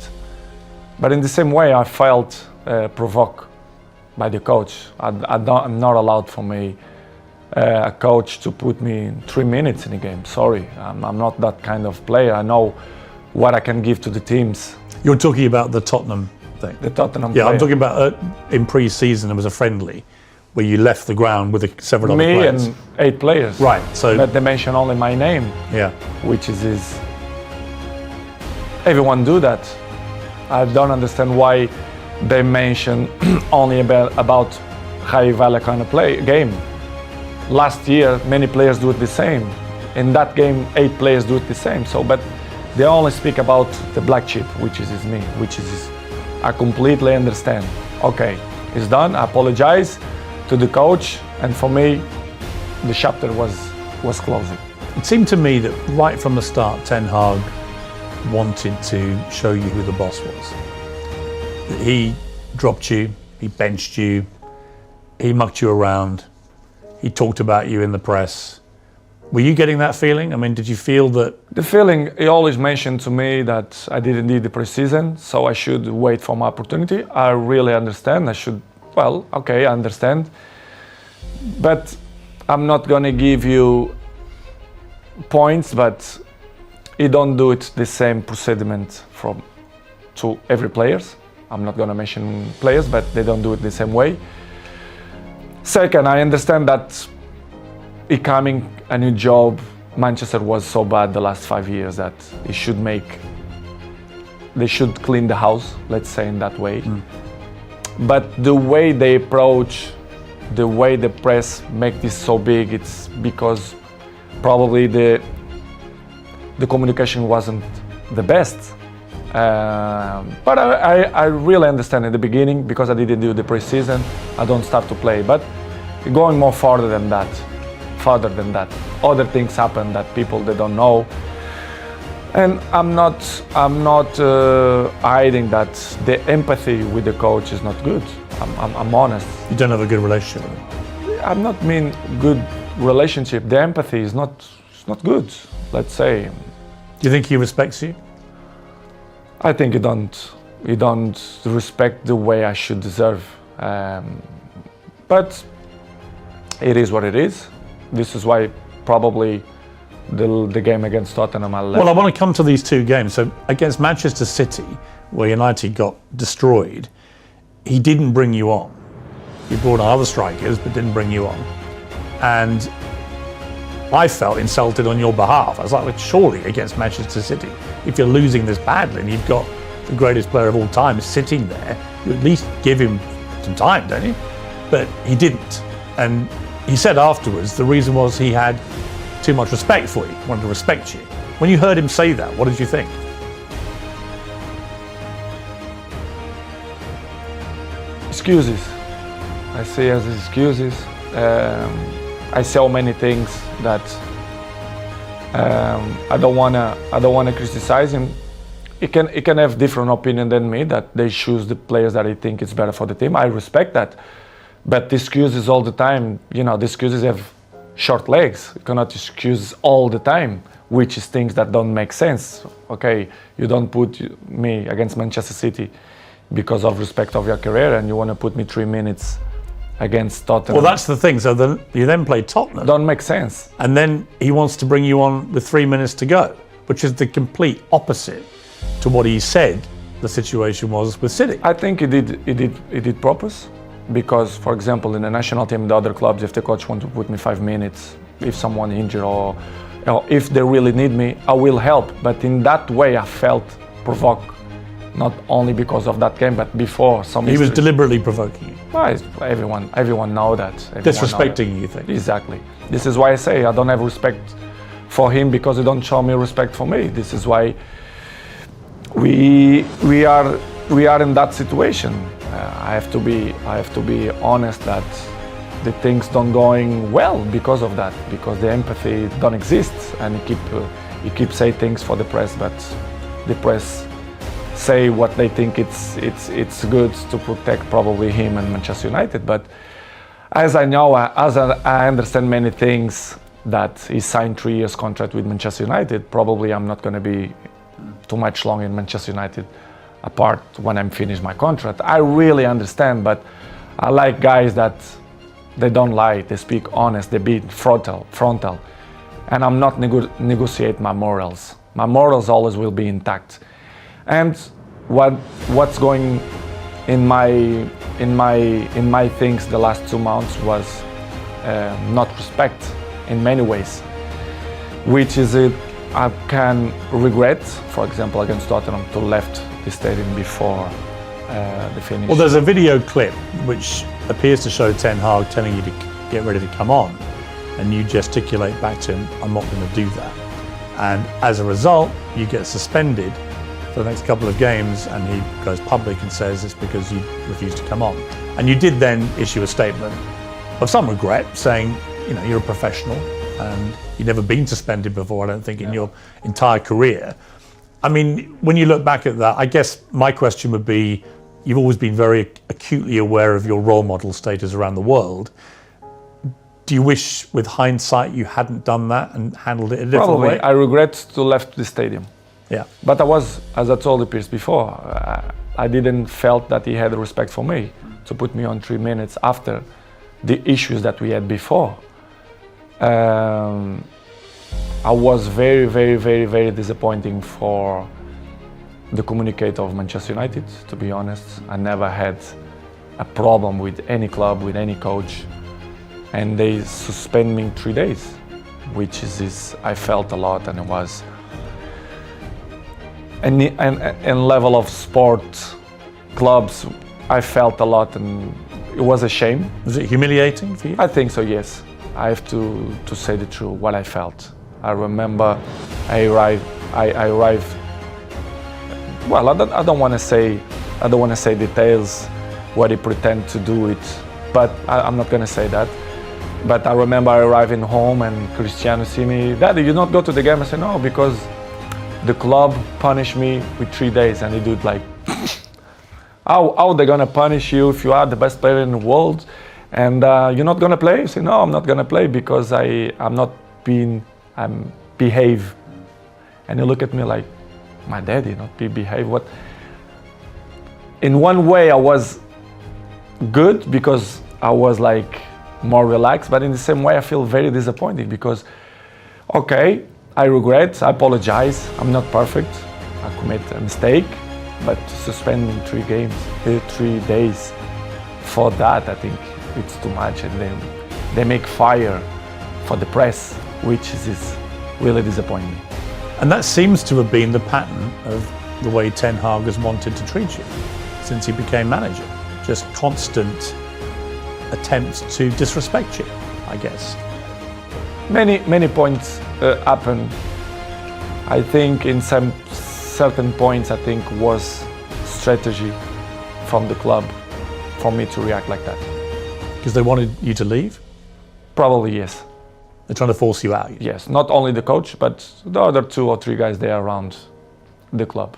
But in the same way, I felt provoked by the coach. I'm not allowed for me, a coach, to put me in 3 minutes in a game. Sorry, I'm not that kind of player. I know what I can give to the teams. You're talking about the Tottenham thing? The Tottenham Yeah, player. I'm talking about in pre-season there was a friendly where you left the ground with several other players. Me and 8 players. Right, so... But they mention only my name. Yeah. Which is everyone do that. I don't understand why they mention only about high value kind of game. Last year, many players do it the same. In that game, 8 players do it the same. But they only speak about the black sheep, which is me, I completely understand. Okay, it's done. I apologize to the coach, and for me, the chapter was closing. It seemed to me that right from the start, Ten Hag wanted to show you who the boss was. He dropped you, he benched you, he mucked you around, he talked about you in the press. Were you getting that feeling? I mean, did you feel that? The feeling, he always mentioned to me that I didn't need the preseason, so I should wait for my opportunity. I really understand. I understand. But I'm not gonna give you points, but he don't do it the same procediment to every players. I'm not gonna mention players, but they don't do it the same way. Second, I understand that becoming a new job, Manchester was so bad the last 5 years that they should clean the house, let's say in that way. But the way they approach, the way the press make this so big, it's because probably the communication wasn't the best. But I really understand in the beginning, because I didn't do the pre-season, I don't start to play. But going more farther than that, other things happen that they don't know. And I'm not hiding that the empathy with the coach is not good. I'm honest. You don't have a good relationship with him? I'm not mean good relationship. The empathy is not good, let's say. Do you think he respects you? I think you don't respect the way I should deserve. But it is what it is. This is why probably the game against Tottenham. I left. Well, I want to come to these two games. So against Manchester City, where United got destroyed, he didn't bring you on. He brought on other strikers, but didn't bring you on. And I felt insulted on your behalf. I was like, well, surely against Manchester City, if you're losing this badly and you've got the greatest player of all time sitting there, you at least give him some time, don't you? But he didn't. And he said afterwards the reason was he had too much respect for you, wanted to respect you. When you heard him say that, what did you think? Excuses. I say as excuses. I say many things that I don't wanna criticize him. He can have different opinion than me, that they choose the players that I think is better for the team. I respect that. But the excuses all the time, the excuses have short legs. You cannot excuse all the time, which is things that don't make sense. Okay, you don't put me against Manchester City because of respect of your career, and you want to put me 3 minutes against Tottenham. Well, that's the thing. So you then play Tottenham. Don't make sense. And then he wants to bring you on with 3 minutes to go, which is the complete opposite to what he said the situation was with City. I think he did purpose, because, for example, in the national team, the other clubs, if the coach wants to put me 5 minutes, if someone injured or if they really need me, I will help. But in that way, I felt provoked, not only because of that game, but before some. He was deliberately provoking you. Well, everyone know that. Disrespecting you, you think? Exactly. This is why I say I don't have respect for him, because he don't show me respect for me. This is why we are in that situation. I have to be honest that the things don't going well because of that, because the empathy don't exist, and he keep saying things for the press, but the press say what they think it's good to protect probably him and Manchester United. But as I know, as I understand many things, that he signed 3 years contract with Manchester United, probably I'm not going to be too much long in Manchester United apart when I'm finished my contract. I really understand, but I like guys that they don't lie, they speak honest, they be frontal, and I'm not negotiate my morals. My morals always will be intact. And what's going in my things the last 2 months was not respect in many ways, which is I can regret, for example, against Tottenham, to left the stadium before the finish. Well, there's a video clip which appears to show Ten Hag telling you to get ready to come on, and you gesticulate back to him, I'm not going to do that. And as a result, you get suspended for the next couple of games, and he goes public and says it's because you refused to come on. And you did then issue a statement of some regret, saying, you're a professional and you've never been suspended before, I don't think, in your entire career. I mean, when you look back at that, I guess my question would be, you've always been very acutely aware of your role model status around the world. Do you wish, with hindsight, you hadn't done that and handled it a different way? Probably. I regret to left the stadium. Yeah. But I was, as I told the Pierce before, I didn't felt that he had respect for me to put me on 3 minutes after the issues that we had before. I was very, very, very, very disappointing for the communicator of Manchester United, to be honest. I never had a problem with any club, with any coach, and they suspend me 3 days, which is I felt a lot, and it was and level of sport clubs, I felt a lot, and it was a shame. Was it humiliating for you? I think so, yes. I have to say the truth, what I felt. I remember I arrived. Well, I don't want to say details what he pretend to do it, but I'm not going to say that. But I remember I arriving home and Cristiano see me, Daddy, you not go to the game? I said, no, because the club punished me with 3 days, and he do it like, how they gonna punish you if you are the best player in the world, and you're not gonna play? I say, no, I'm not gonna play because I'm behave. And he look at me like, my daddy not behave? What? In one way, I was good because I was like more relaxed, but in the same way, I feel very disappointed because, okay, I regret, I apologize. I'm not perfect. I commit a mistake, but suspending 3 days for that, I think it's too much. And then they make fire for the press, which is really disappointing. And that seems to have been the pattern of the way Ten Hag has wanted to treat you since he became manager. Just constant attempts to disrespect you, I guess. Many points happen. I think in some certain points, I think was strategy from the club for me to react like that. Because they wanted you to leave? Probably yes. They're trying to force you out. Yes, not only the coach, but the other 2 or 3 guys there around the club.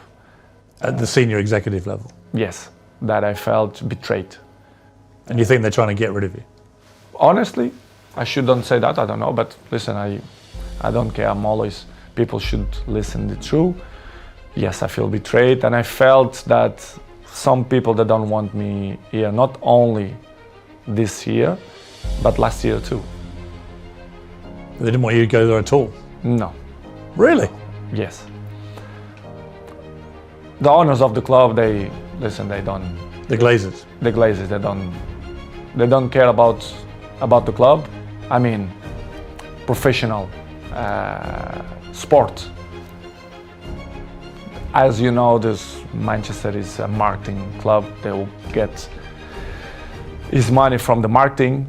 At the senior executive level? Yes, that I felt betrayed. And you think they're trying to get rid of you? Honestly, I shouldn't say that, I don't know, but listen, I don't care, I'm always, people should listen the truth. Yes, I feel betrayed, and I felt that some people that don't want me here, not only this year, but last year too. They didn't want you to go there at all? No. Really? Yes. The owners of the club, they don't. The Glazers? The Glazers, they don't care about the club. I mean, professional sport. As you know, Manchester is a marketing club. They will get his money from the marketing.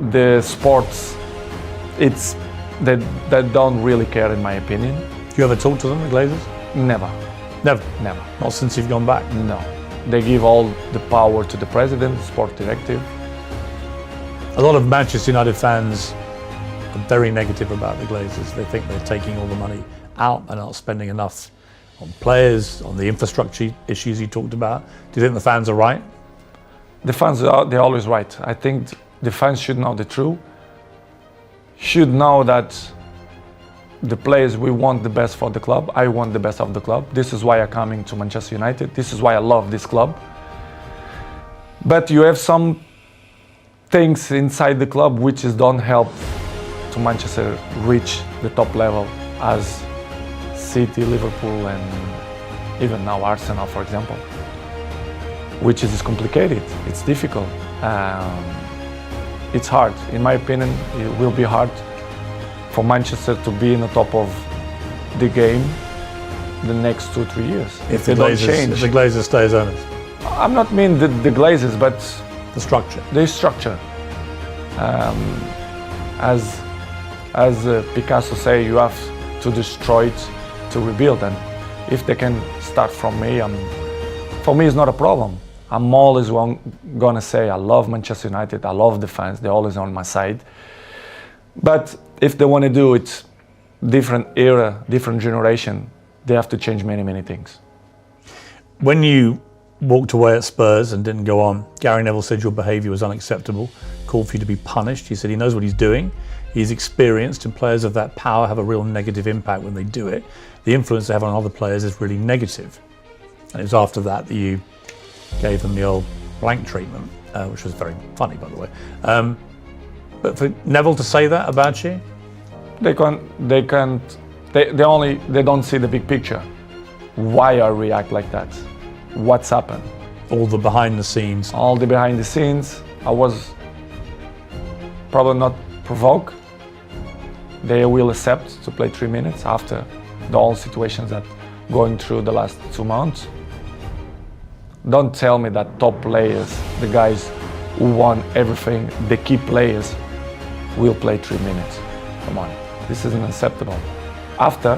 The sports, they don't really care, in my opinion. Do you ever talk to them, the Glazers? Never. Never? Never. Not since you've gone back? No. They give all the power to the president, sport directive. A lot of Manchester United fans are very negative about the Glazers. They think they're taking all the money out and not spending enough on players, on the infrastructure issues you talked about. Do you think the fans are right? The fans, they're always right. I think the fans should know the truth, should know that the players, we want the best for the club. I want the best of the club. This is why I'm coming to Manchester United. This is why I love this club. But you have some things inside the club which don't help to Manchester reach the top level as City, Liverpool, and even now Arsenal, for example, which is complicated. It's difficult. It's hard. In my opinion, it will be hard for Manchester to be in the top of the game the next 2-3 years. If the Glazers stay as owners? I'm not mean the Glazers, but the structure. The structure. As Picasso say, you have to destroy it to rebuild. And if they can start from me, for me it's not a problem. I'm always gonna say I love Manchester United, I love the fans, they're always on my side. But if they want to do it different era, different generation, they have to change many things. When you walked away at Spurs and didn't go on, Gary Neville said your behaviour was unacceptable, called for you to be punished. He said he knows what he's doing, he's experienced, and players of that power have a real negative impact when they do it. The influence they have on other players is really negative. And it was after that that you gave them the old blank treatment, which was very funny, by the way. But for Neville to say that about you? They don't see the big picture. Why I react like that? What's happened? All the behind the scenes. All the behind the scenes. I was probably not provoked. They will accept to play 3 minutes after the whole situations that going through the last 2 months. Don't tell me that top players, the guys who won everything, the key players, will play 3 minutes. Come on, this isn't acceptable. After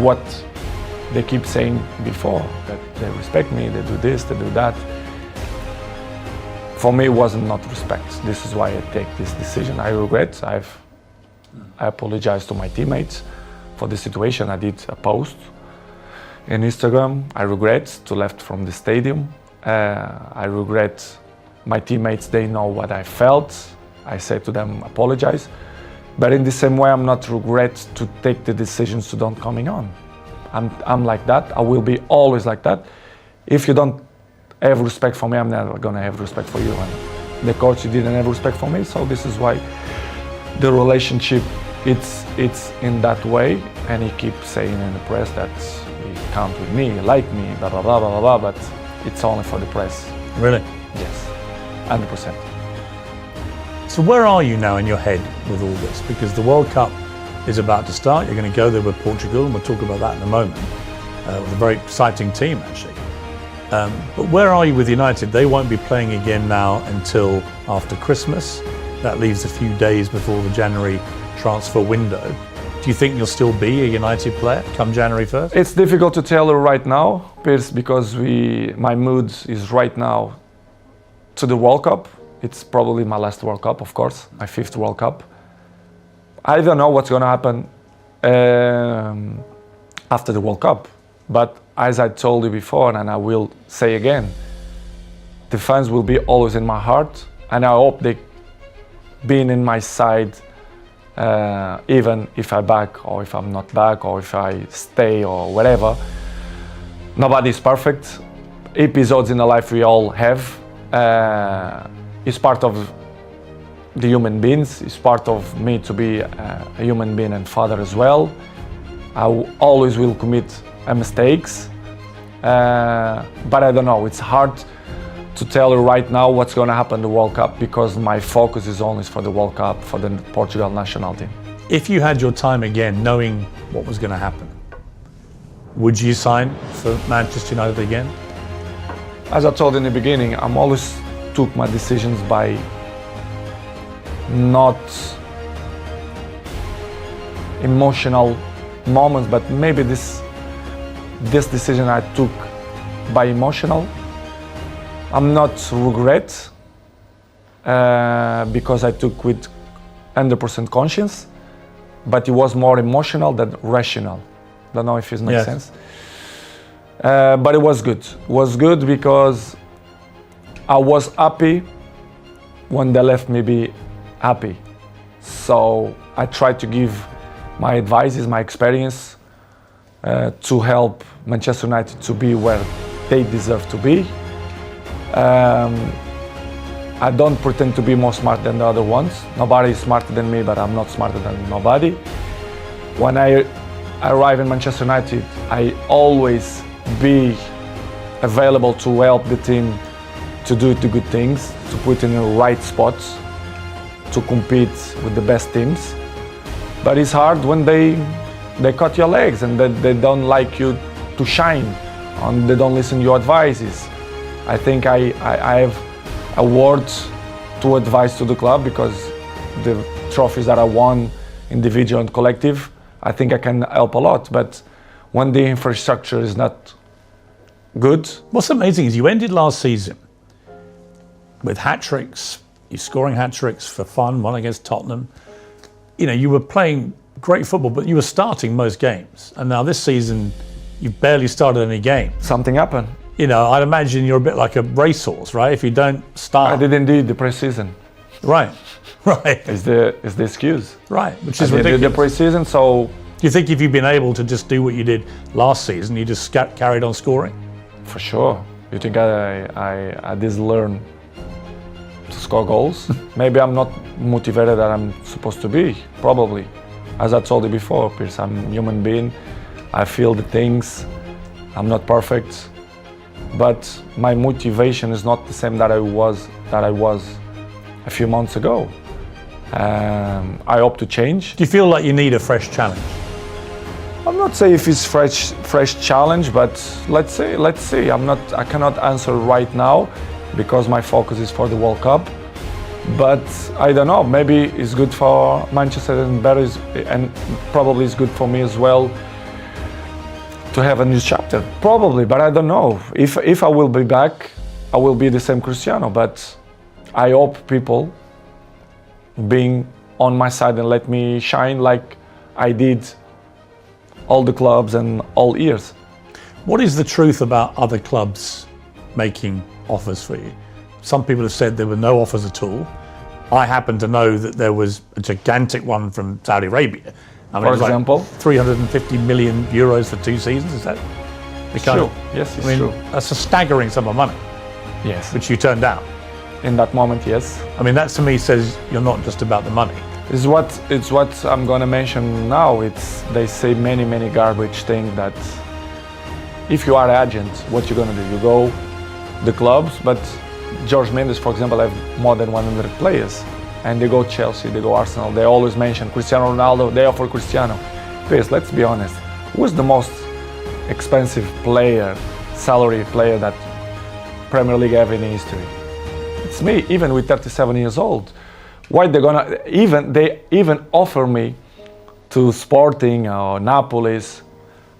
what they keep saying before, that they respect me, they do this, they do that. For me, it wasn't not respect. This is why I take this decision. I regret. I apologize to my teammates for the situation. I did a post in Instagram. I regret to left from the stadium. I regret my teammates. They know what I felt. I said to them, apologize. But in the same way, I'm not regret to take the decisions to don't coming on. I'm like that. I will be always like that. If you don't have respect for me, I'm never gonna have respect for you. And the coach didn't have respect for me, so this is why the relationship it's in that way, and he keeps saying in the press that he count with me, like me, blah blah blah blah blah. But it's only for the press. Really? Yes, 100%. So where are you now in your head with all this? Because the World Cup is about to start. You're going to go there with Portugal, and we'll talk about that in a moment. With a very exciting team, actually. But where are you with United? They won't be playing again now until after Christmas. That leaves a few days before the January transfer window. Do you think you'll still be a United player come January 1st? It's difficult to tell right now, Piers, because my mood is right now to the World Cup. It's probably my last World Cup, of course, my 5th World Cup. I don't know what's going to happen after the World Cup. But as I told you before, and I will say again, the fans will be always in my heart, and I hope they being in my side, even if I'm back or if I'm not back or if I stay or whatever. Nobody's perfect. Episodes in the life we all have. It's part of the human beings. It's part of me to be a human being and father as well. I always will commit mistakes, but I don't know. It's hard to tell you right now what's going to happen in the World Cup because my focus is only for the World Cup, for the Portugal national team. If you had your time again, knowing what was going to happen, would you sign for Manchester United again? As I told in the beginning, I'm always took my decisions by not emotional moments, but maybe this decision I took by emotional. I'm not regret because I took with 100% conscience, but it was more emotional than rational. Don't know if it makes sense. But it was good. It was good because I was happy when they left me be happy. So I tried to give my advices, my experience to help Manchester United to be where they deserve to be. I don't pretend to be more smart than the other ones. Nobody is smarter than me, but I'm not smarter than nobody. When I arrive in Manchester United, I always be available to help the team to do the good things, to put in the right spots, to compete with the best teams. But it's hard when they cut your legs and they don't like you to shine, and they don't listen to your advices. I think I have a word to advise to the club because the trophies that I won, individual and collective, I think I can help a lot. But when the infrastructure is not good. What's amazing is you ended last season with hat-tricks, you're scoring hat-tricks for fun, one against Tottenham. You know, you were playing great football, but you were starting most games. And now this season, you've barely started any games. Something happened. You know, I'd imagine you're a bit like a racehorse, right? If you don't start. I didn't do the pre-season. Right, right. It's the excuse. Right, which is I ridiculous. did the pre-season, so. Do you think if you'd been able to just do what you did last season, you just carried on scoring? For sure. You think I did learn to score goals? Maybe I'm not motivated that I'm supposed to be, probably. As I told you before, Piers, I'm a human being. I feel the things. I'm not perfect. But my motivation is not the same that I was a few months ago. I hope to change. Do you feel like you need a fresh challenge? I'm not saying if it's fresh challenge, but let's see. I cannot answer right now because my focus is for the World Cup. But I don't know. Maybe it's good for Manchester and probably it's good for me as well to have a new chapter. Probably, but I don't know. If I will be back, I will be the same Cristiano. But I hope people being on my side and let me shine like I did all the clubs and all years. What is the truth about other clubs making offers for you? Some people have said there were no offers at all. I happen to know that there was a gigantic one from Saudi Arabia. I mean, for example? Like 350 million euros for 2 seasons, is that? It's true. Yes, it's true. That's a staggering sum of money. Yes. Which you turned down. In that moment, yes. I mean, that to me says you're not just about the money. It's what I'm gonna mention now. They say many garbage things that if you are agent, what you're gonna do? You go the clubs, but George Mendes, for example, have more than 100 players, and they go Chelsea, they go Arsenal. They always mention Cristiano Ronaldo. They offer Cristiano. Please, let's be honest. Who's the most expensive player, salary player that Premier League have in history? It's me, even with 37 years old. Why they even offer me to Sporting or Napolis?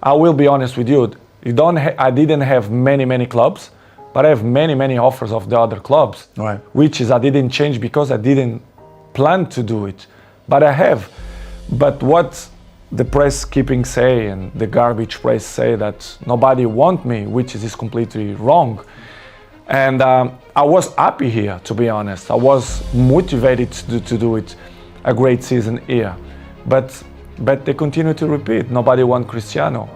I will be honest with you. I didn't have many clubs, but I have many offers of the other clubs. Right. Which is I didn't change because I didn't plan to do it, but I have. But what the press keeping say and the garbage press say that nobody want me, which is completely wrong. And I was happy here, to be honest. I was motivated to do it, a great season here. But they continue to repeat. Nobody want Cristiano.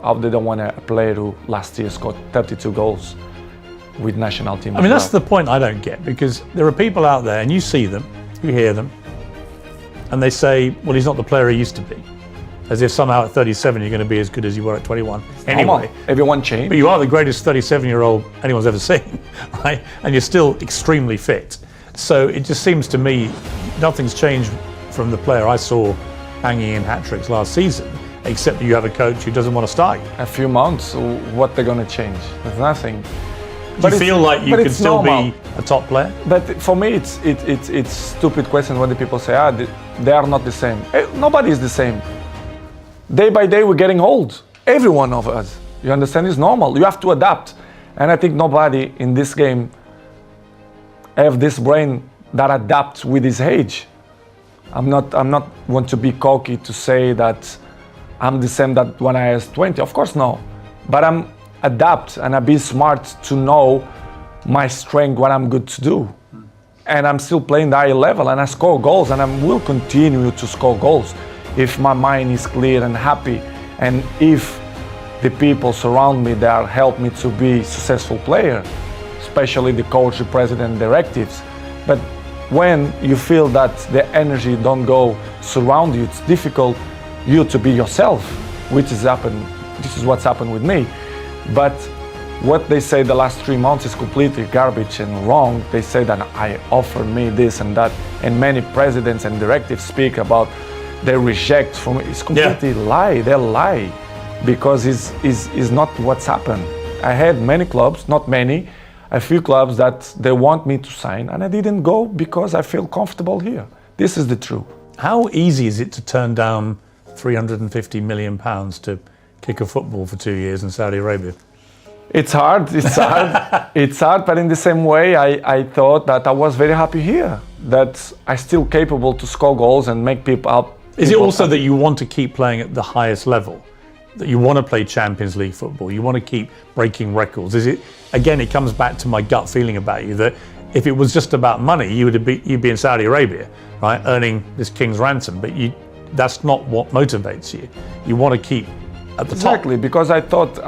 How they don't want a player who last year scored 32 goals with national team? I mean, that's the point I don't get, because there are people out there, and you see them, you hear them, and they say, well, he's not the player he used to be. As if somehow at 37 you're going to be as good as you were at 21. Anyway, everyone changed. But you are the greatest 37-year-old anyone's ever seen, right? And you're still extremely fit. So it just seems to me nothing's changed from the player I saw hanging in hat-tricks last season, except that you have a coach who doesn't want to start you. A few months, what they're going to change? There's nothing. Do you feel like you can still be a top player? But for me, it's stupid question when the people say, they are not the same. Nobody is the same. Day by day, we're getting old. Every one of us. You understand? It's normal. You have to adapt. And I think nobody in this game have this brain that adapts with his age. I'm not want to be cocky to say that I'm the same that when I was 20. Of course, no. But I'm adapt and I be smart to know my strength, what I'm good to do. And I'm still playing the high level and I score goals and I will continue to score goals if my mind is clear and happy, and if the people surround me that help me to be a successful player, especially the coach, the president, directives. But when you feel that the energy don't go surround you, it's difficult you to be yourself, which is happened. This is what's happened with me. But what they say the last 3 months is completely garbage and wrong. They say that I offered me this and that, and many presidents and directives speak about they reject from it. It's completely lie. They lie because it's not what's happened. I had many clubs, not many, a few clubs that they want me to sign, and I didn't go because I feel comfortable here. This is the truth. How easy is it to turn down £350 million to kick a football for 2 years in Saudi Arabia? It's hard. It's hard, but in the same way, I thought that I was very happy here, that I'm still capable to score goals and make people up. Is it also that you want to keep playing at the highest level? That you want to play Champions League football? You want to keep breaking records? Is it, again, it comes back to my gut feeling about you, that if it was just about money, you'd be in Saudi Arabia, right, earning this king's ransom, but that's not what motivates you. You want to keep at the top. Exactly, because I thought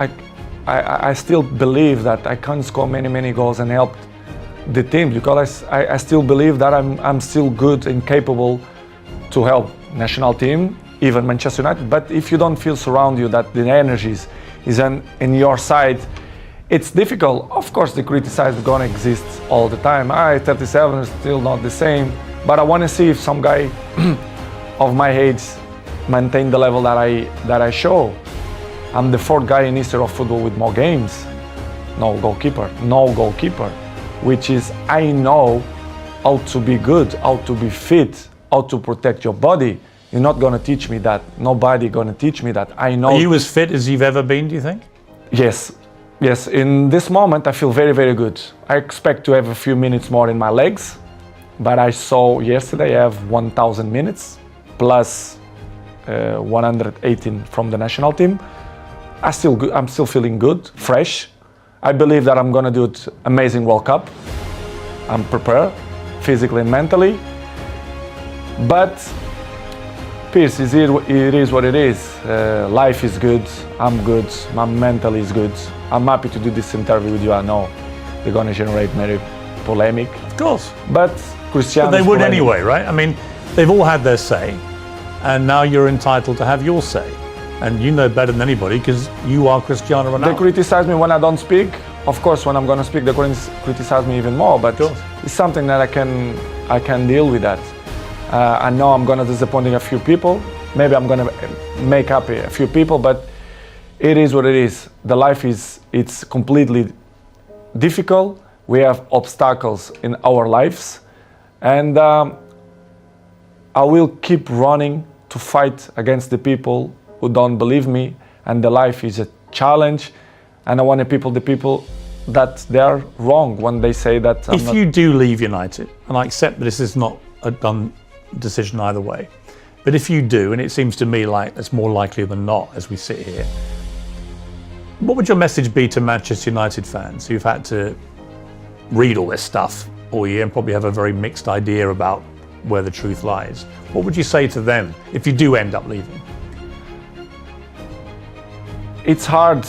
I still believe that I can score many goals and help the team, because I still believe that I'm still good and capable to help national team, even Manchester United. But if you don't feel surround you that the energies is in your side, it's difficult. Of course, the criticism is gonna exist all the time. 37 is still not the same, but I want to see if some guy of my age maintain the level that I show. I'm the fourth guy in history of football with more games. No goalkeeper, which is I know how to be good, how to be fit, how to protect your body. You're not gonna teach me that. Nobody gonna teach me that. I know. Are you as fit as you've ever been, do you think? Yes. In this moment, I feel very good. I expect to have a few minutes more in my legs, but I saw yesterday I have 1,000 minutes plus 118 from the national team. I'm still feeling good, fresh. I believe that I'm gonna do it amazing World Cup. I'm prepared, physically and mentally. But Piers, it is what it is. Life is good. I'm good. My mental is good. I'm happy to do this interview with you. I know they're gonna generate many polemic. Of course. But Cristiano. But they would anyway, right? I mean, They've all had their say, and now you're entitled to have your say. And you know better than anybody because you are Cristiano Ronaldo. They criticize me when I don't speak. Of course, when I'm going to speak, they criticize me even more. But it's something that I can deal with that. I know I'm going to disappoint a few people. Maybe I'm going to make happy a few people, but it is what it is. The life it's completely difficult. We have obstacles in our lives, and I will keep running to fight against the people who don't believe me, and the life is a challenge, and I want the people that they are wrong when they say that if you do leave United, and I accept that this is not a done decision either way, but if you do, and it seems to me like it's more likely than not as we sit here, what would your message be to Manchester United fans who've had to read all this stuff all year and probably have a very mixed idea about where the truth lies? What would you say to them if you do end up leaving? It's hard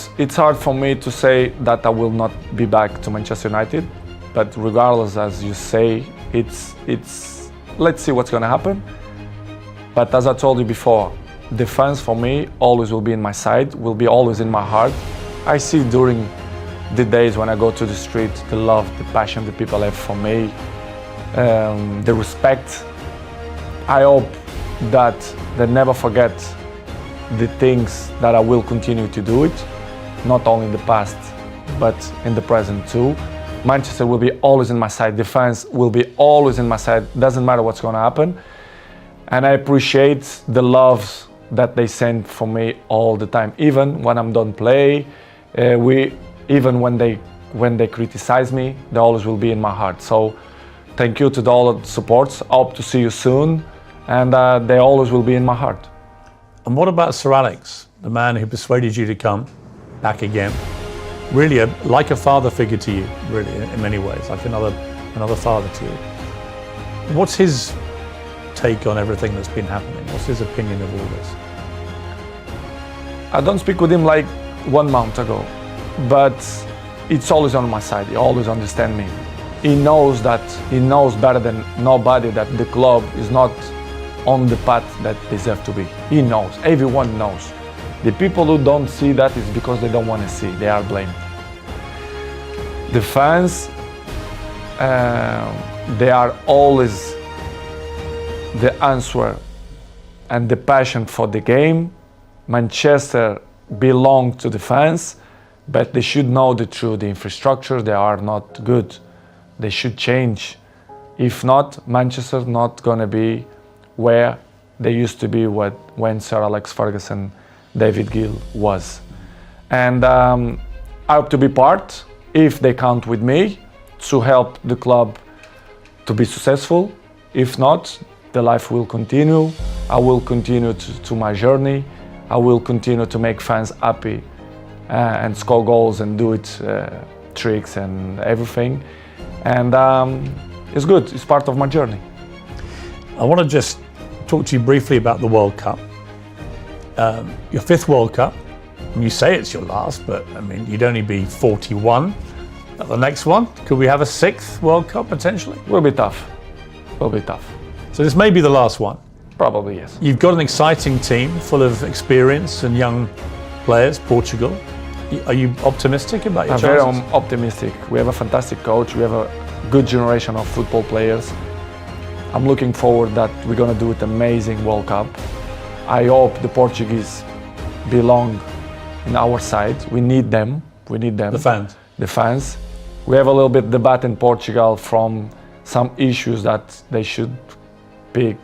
for me to say that I will not be back to Manchester United, but regardless, as you say, it's let's see what's going to happen. But as I told you before, the fans for me always will be in my side, will be always in my heart. I see during the days when I go to the street, the love, the passion the people have for me, the respect. I hope that they never forget the things that I will continue to do it, not only in the past, but in the present too. Manchester will be always in my side. The fans will be always in my side. Doesn't matter what's going to happen. And I appreciate the love that they send for me all the time, even when I'm done play. Even when they criticize me, they always will be in my heart. So thank you to all the supports. I hope to see you soon, and they always will be in my heart. And what about Sir Alex, the man who persuaded you to come back again? Really, like a father figure to you, really, in many ways, like another father to you. What's his take on everything that's been happening? What's his opinion of all this? I don't speak with him like 1 month ago, but it's always on my side. He always understands me. He knows better than nobody that the club is not on the path that deserve to be. He knows, everyone knows. The people who don't see that is because they don't want to see, they are blamed. The fans, they are always the answer and the passion for the game. Manchester belongs to the fans, but they should know the truth. The infrastructure, they are not good. They should change. If not, Manchester not gonna be where they used to be when Sir Alex Ferguson, David Gill was. And I hope to be part, if they count with me, to help the club to be successful. If not, the life will continue. I will continue to my journey. I will continue to make fans happy and score goals and do it tricks and everything. And it's good, it's part of my journey. I want to just talk to you briefly about the World Cup. Your 5th World Cup, and you say it's your last, but I mean, you'd only be 41 at the next one. Could we have a 6th World Cup potentially? Will be tough, will be tough. So this may be the last one. Probably, yes. You've got an exciting team full of experience and young players, Portugal. Are you optimistic about your chances? I'm very optimistic. We have a fantastic coach. We have a good generation of football players. I'm looking forward that we're going to do an amazing World Cup. I hope the Portuguese belong in our side. We need them. We need them. The fans. The fans. We have a little bit debate in Portugal from some issues that they should pick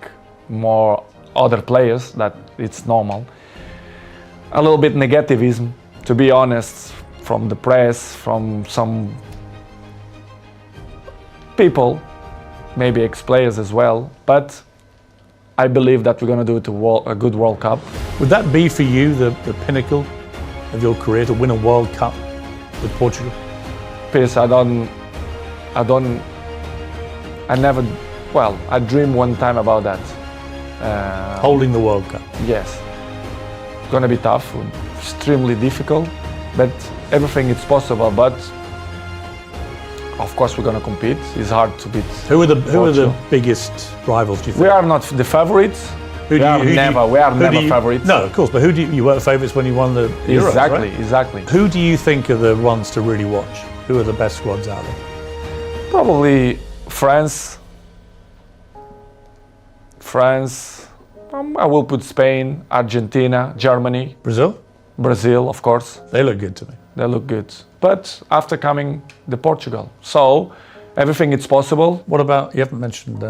more other players, that it's normal. A little bit negativism, to be honest, from the press, from some people, maybe ex-players as well, but I believe that we're going to do a good World Cup. Would that be for you the pinnacle of your career, to win a World Cup with Portugal? Piers, I dreamed one time about that. Holding the World Cup? Yes. It's going to be tough, extremely difficult, but everything is possible. But I Of course, we're gonna compete. It's hard to beat. Who are the Portugal. biggest rivals, do you think? We are not the favorites. Who do you- who do you- We are who do never you- favorites. No, of course, but who do you were favourites when you won the Euros, Exactly, right? exactly. Who do you think are the ones to really watch? Who are the best squads out there? Probably France. France. I will put Spain, Argentina, Germany, Brazil? Brazil, of course. They look good to me. They look good. But after coming the Portugal, so everything is possible. What about, you haven't mentioned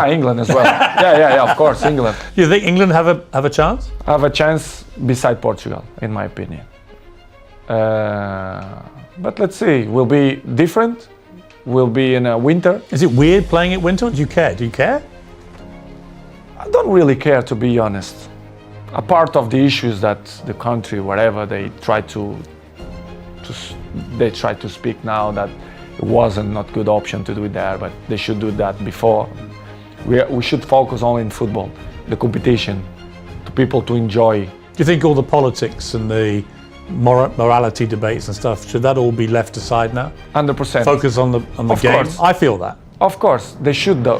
England as well. yeah, of course, England. do you think England have a chance? Have a chance beside Portugal, in my opinion. But let's see. Will be different. Will be in a winter. Is it weird playing at winter? Do you care? Do you care? I don't really care, to be honest. A part of the issues that the country, wherever they try to speak now that it wasn't not good option to do it there, but they should do that before. We should focus only in football, the competition, to people to enjoy. Do you think all the politics and the morality debates and stuff, should that all be left aside now? 100%. Focus on the Of game? course. I feel that. Of course, they should do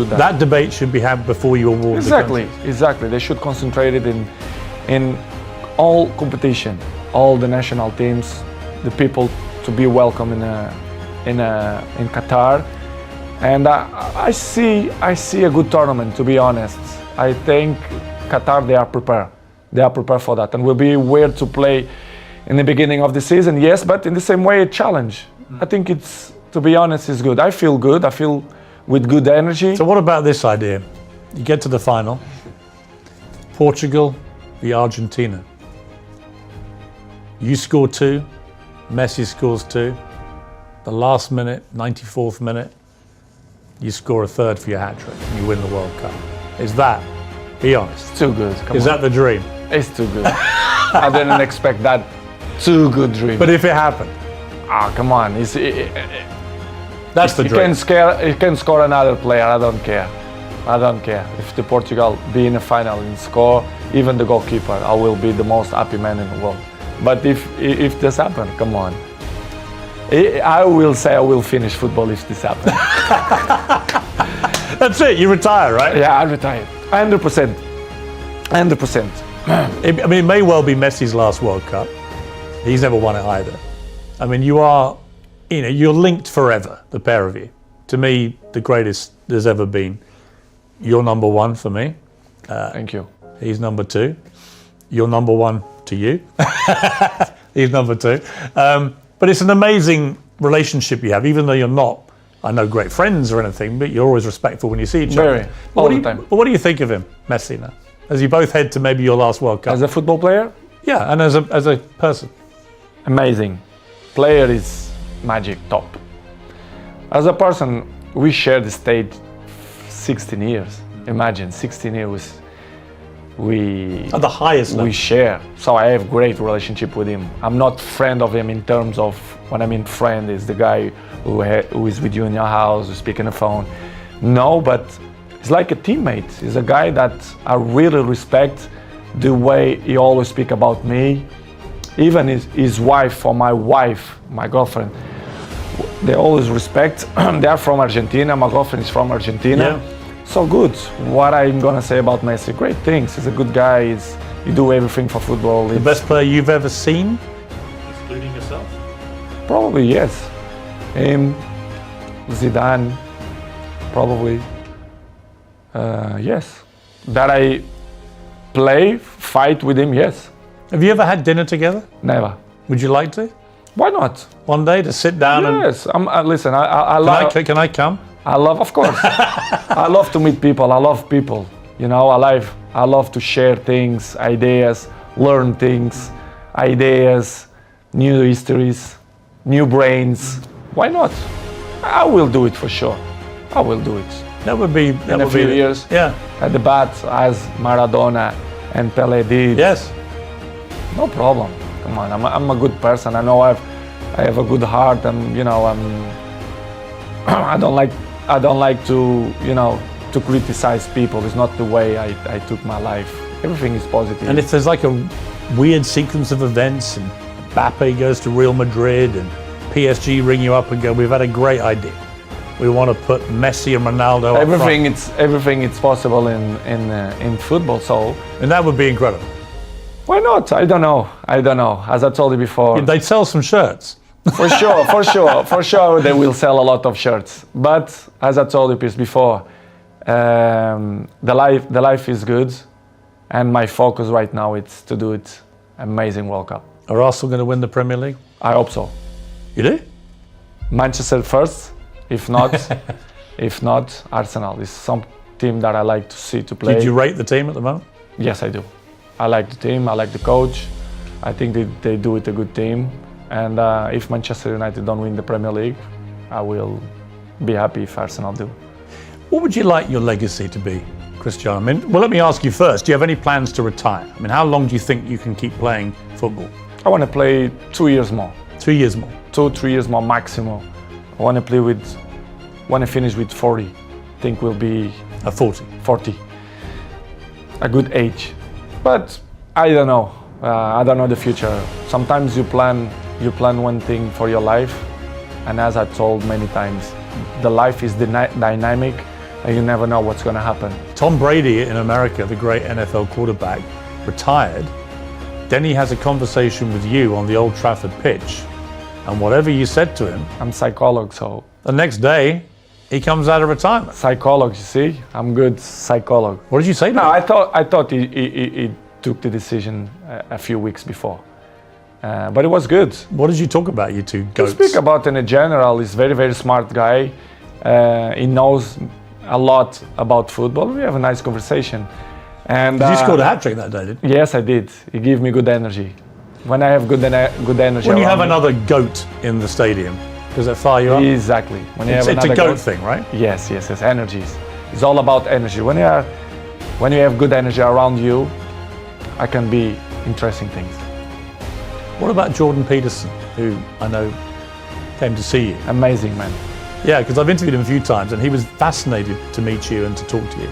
that. That debate should be had before you award Exactly, the country. exactly. They should concentrate it in all competition, all the national teams, the people to be welcome in Qatar, and I see a good tournament. To be honest, I think Qatar they are prepared. They are prepared for that, and will be weird to play in the beginning of the season. Yes, but in the same way, a challenge. I think it's. To be honest, it's good. I feel good. I feel with good energy. So what about this idea? You get to the final, Portugal v Argentina. You score 2, Messi scores 2. The last minute, 94th minute, you score a third for your hat-trick and you win the World Cup. Is that, be honest, It's too good. Come is on. that the dream? It's too good. I didn't expect that. Too good dream. But if it happened, Come on. that's the You dream. can score another player. I don't care. I don't care. If the Portugal be in the final and score, even the goalkeeper, I will be the most happy man in the world. But if this happen, come on. I will say I will finish football if this happens. That's it, you retire, right? Yeah, I retire. 100%. 100%. I mean, it may well be Messi's last World Cup. He's never won it either. I mean, you're linked forever, the pair of you. To me, the greatest there's ever been. You're number 1 for me. Thank you. He's number 2. You're number 1 to you. He's number 2. But it's an amazing relationship you have, even though you're not, I know, great friends or anything, but you're always respectful when you see each other. Very, all the time. But what do you think of him, Messi, now? As you both head to maybe your last World Cup. As a football player, Yeah, and as a person. amazing. Player is magic, top. As a person, we share the stage 16 years. Imagine 16 years we At the highest level. we share. So I have great relationship with him. I'm not friend of him in terms of, when I mean friend is the guy who is with you in your house, who speak on the phone. No, but he's like a teammate. He's a guy that I really respect the way he always speak about me. Even his wife or my girlfriend, they always respect. They are from Argentina. My girlfriend is from Argentina. Yeah. So good. What I'm gonna say about Messi? Great things. He's a good guy. He do everything for football. The best player you've ever seen? Excluding yourself? Probably yes. Him, Zidane, probably. Yes. That I fight with him. Yes. Have you ever had dinner together? Never. Would you like to? Why not? One day to sit down Yes. Listen. I love. and... Can I come? I love, of course. I love to meet people. I love people. You know, I love to share things, ideas, learn things, ideas, new histories, new brains. Why not? I will do it for sure. I will do it. That would be... That In a would few be, years. Yeah. At the bat, as Maradona and Pelé did. Yes. No problem. Come on, I'm a good person. I know I have a good heart. I don't like to, to criticize people. It's not the way I took my life. Everything is positive. And if there's like a weird sequence of events and Mbappe goes to Real Madrid and PSG ring you up and go, we've had a great idea. We want to put Messi and Ronaldo up front. Everything it's possible in football. So, And that would be incredible. why not? I don't know. As I told you before, They'd sell some shirts. for sure, they will sell a lot of shirts. But as I told you before, the life is good, and my focus right now is to do it amazing World Cup. Are Arsenal going to win the Premier League? I hope so. You do? Manchester first, if not, Arsenal is some team that I like to see to play. Did you rate the team at the moment? Yes, I do. I like the team. I like the coach. I think they do it a good team. And if Manchester United don't win the Premier League, I will be happy if Arsenal do. What would you like your legacy to be, Cristiano? I mean, well, let me ask you first. Do you have any plans to retire? I mean, how long do you think you can keep playing football? I want to play 2 years more. 2 years more. 2-3 years more maximum. I want to play when I finish with 40. I think we'll be 40. 40. A good age. But I don't know. I don't know the future. Sometimes you plan one thing for your life, and as I told many times, the life is dynamic, and you never know what's going to happen. Tom Brady in America, the great NFL quarterback, retired. Then he has a conversation with you on the Old Trafford pitch, and whatever you said to him, I'm psychologist, so the next day he comes out of retirement. psychologist. You see, I'm good psychologist. What did you say to No, him? I thought he took the decision a few weeks before, but it was good. What did you talk about, you two To goats? speak about in a general, he's very, very smart guy. He knows a lot about football. We have a nice conversation. And You scored a hat trick that day, didn't you? yes, I did. He gave me good energy. When I have good energy, When you have around me- another goat in the stadium, does that fire you up? exactly. When you It's have a another goat thing, right? Yes. Energies. It's all about energy. When you have good energy around you, I can be interesting things. What about Jordan Peterson, who I know came to see you? Amazing man. Yeah, because I've interviewed him a few times, and he was fascinated to meet you and to talk to you,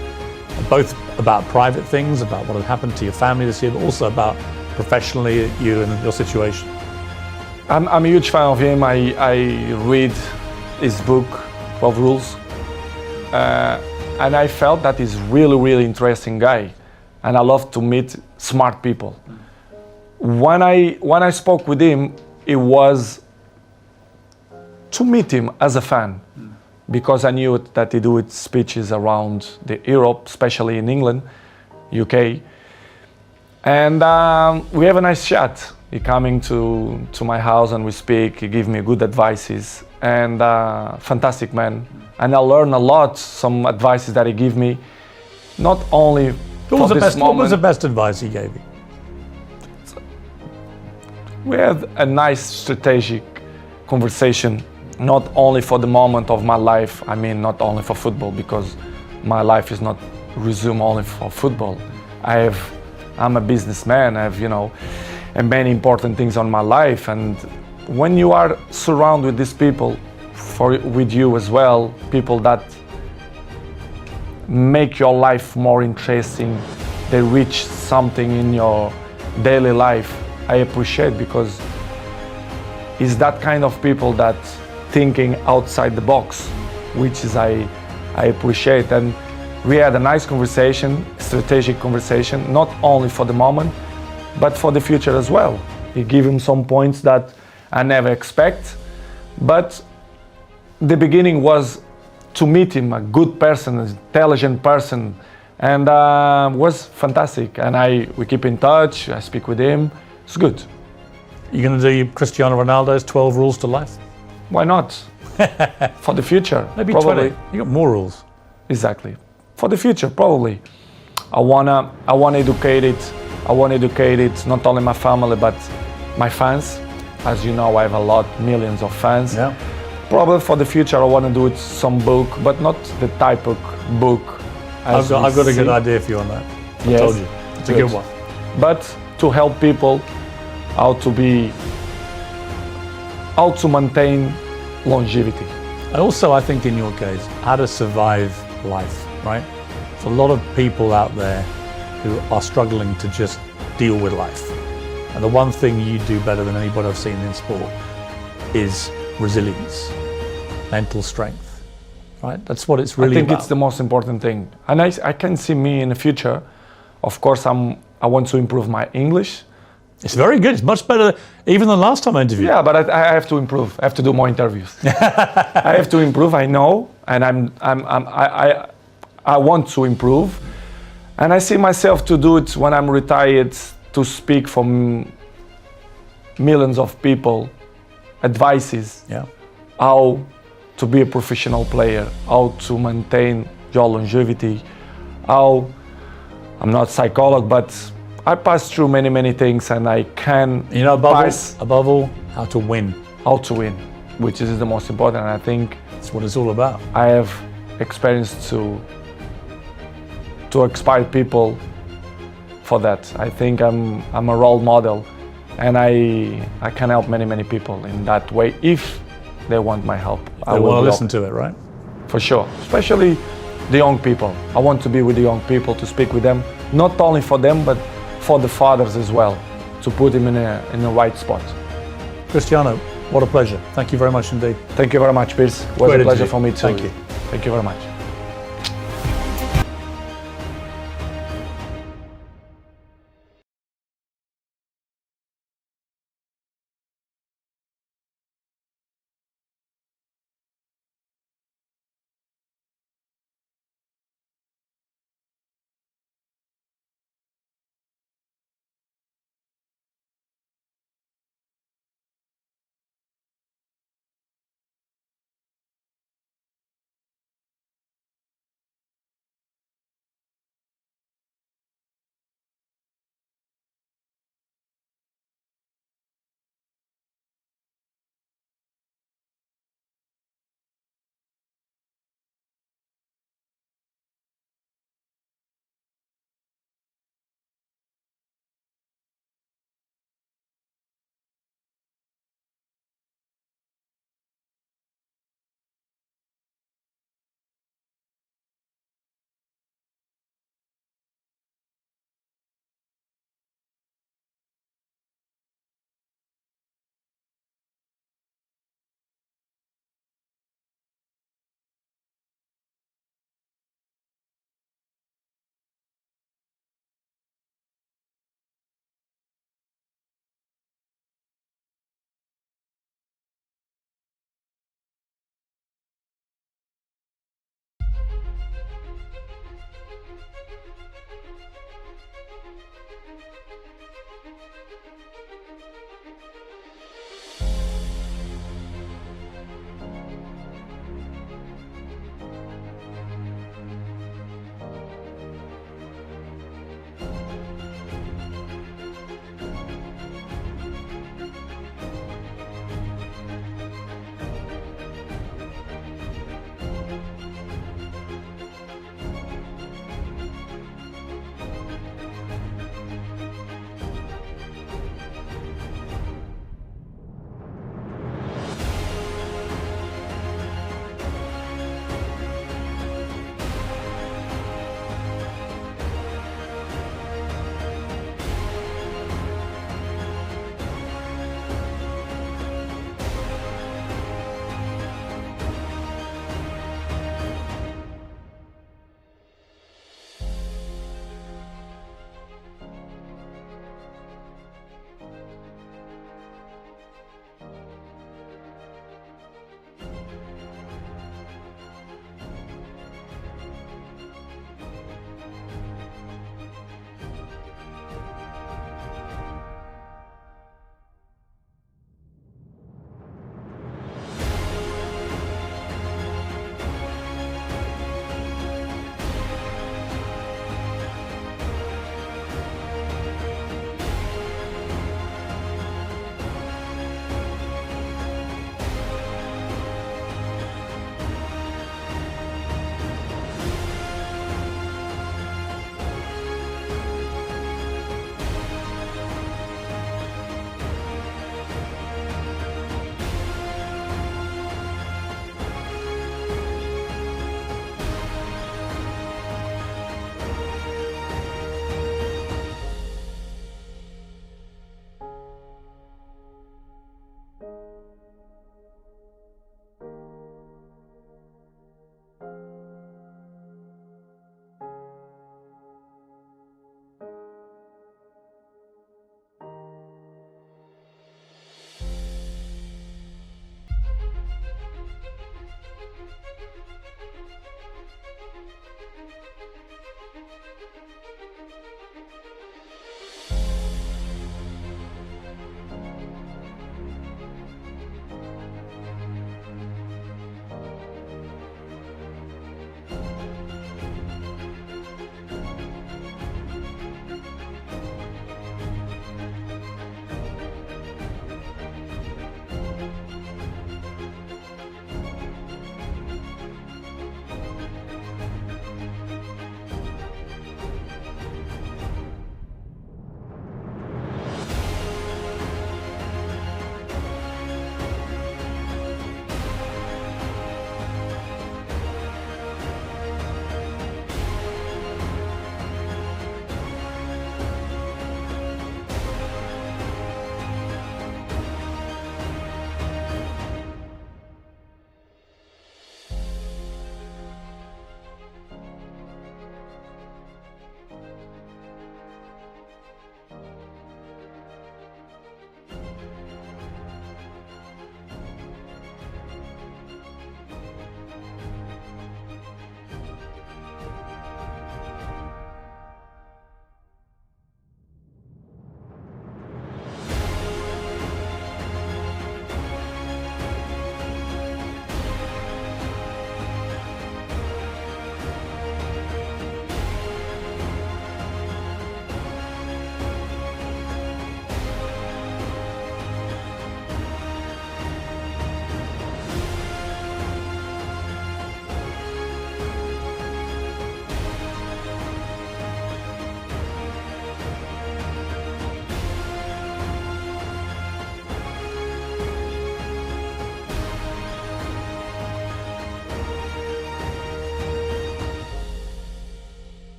both about private things, about what had happened to your family this year, but also about professionally you and your situation. I'm a huge fan of him. I read his book, 12 Rules, and I felt that he's really, really interesting guy, and I love to meet smart people. When I spoke with him, it was to meet him as a fan, because I knew that he do speeches around the Europe, especially in England, UK, and we have a nice chat. He coming to my house and we speak. He give me good advices, and fantastic man. And I learn a lot, some advices that he give me, not only What was, for the this best, what moment. was the best advice he gave you? We had a nice strategic conversation, not only for the moment of my life. I mean, not only for football, because my life is not resumed only for football. I'm a businessman. I have, and many important things on my life. And when you are surrounded with these people, with you as well, people that make your life more interesting, they reach something in your daily life, I appreciate, because it's that kind of people that thinking outside the box, which is I appreciate. And we had a nice conversation, strategic conversation, not only for the moment, but for the future as well. He gave him some points that I never expect, but the beginning was to meet him, a good person, an intelligent person, and was fantastic. And we keep in touch. I speak with him. It's good. You're going to do Cristiano Ronaldo's 12 rules to life? Why not? For the future, Maybe probably. 20. You got more rules. Exactly. For the future, probably. I wanna educate it. I want to educate it, not only my family, but my fans. As you know, I have millions of fans. Yeah. Probably for the future, I want to do it some book, but not the type of book. I've got a good idea for you on that. I Yes. told you. It's a good one. But to help people how to maintain longevity. And also, I think in your case, how to survive life, right? There's a lot of people out there who are struggling to just deal with life. And the one thing you do better than anybody I've seen in sport is resilience, mental strength, right? That's what it's really I think about. it's the most important thing. And I can see me in the future. Of course, I want to improve my English. It's very good. It's much better even than last time I interviewed. Yeah, but I have to improve. I have to do more interviews. I have to improve. I know, and I want to improve, and I see myself to do it when I'm retired, to speak for millions of people, advices, Yeah. how to be a professional player, how to maintain your longevity, how I'm not a psychologist, but I passed through many things, and I can You know, above all, how to win. how to win, which is the most important. And I think That's what it's all about. I have experience to inspire people for that. I think I'm a role model, and I can help many people in that way if they want my help. They want to listen to it, right? For sure, especially the young people. I want to be with the young people, to speak with them, not only for them, but for the fathers as well, to put them in the right spot. Cristiano, what a pleasure. Thank you very much indeed. Thank you very much, Piers. It was Great a pleasure interview. for me too. Thank you. Thank you very much.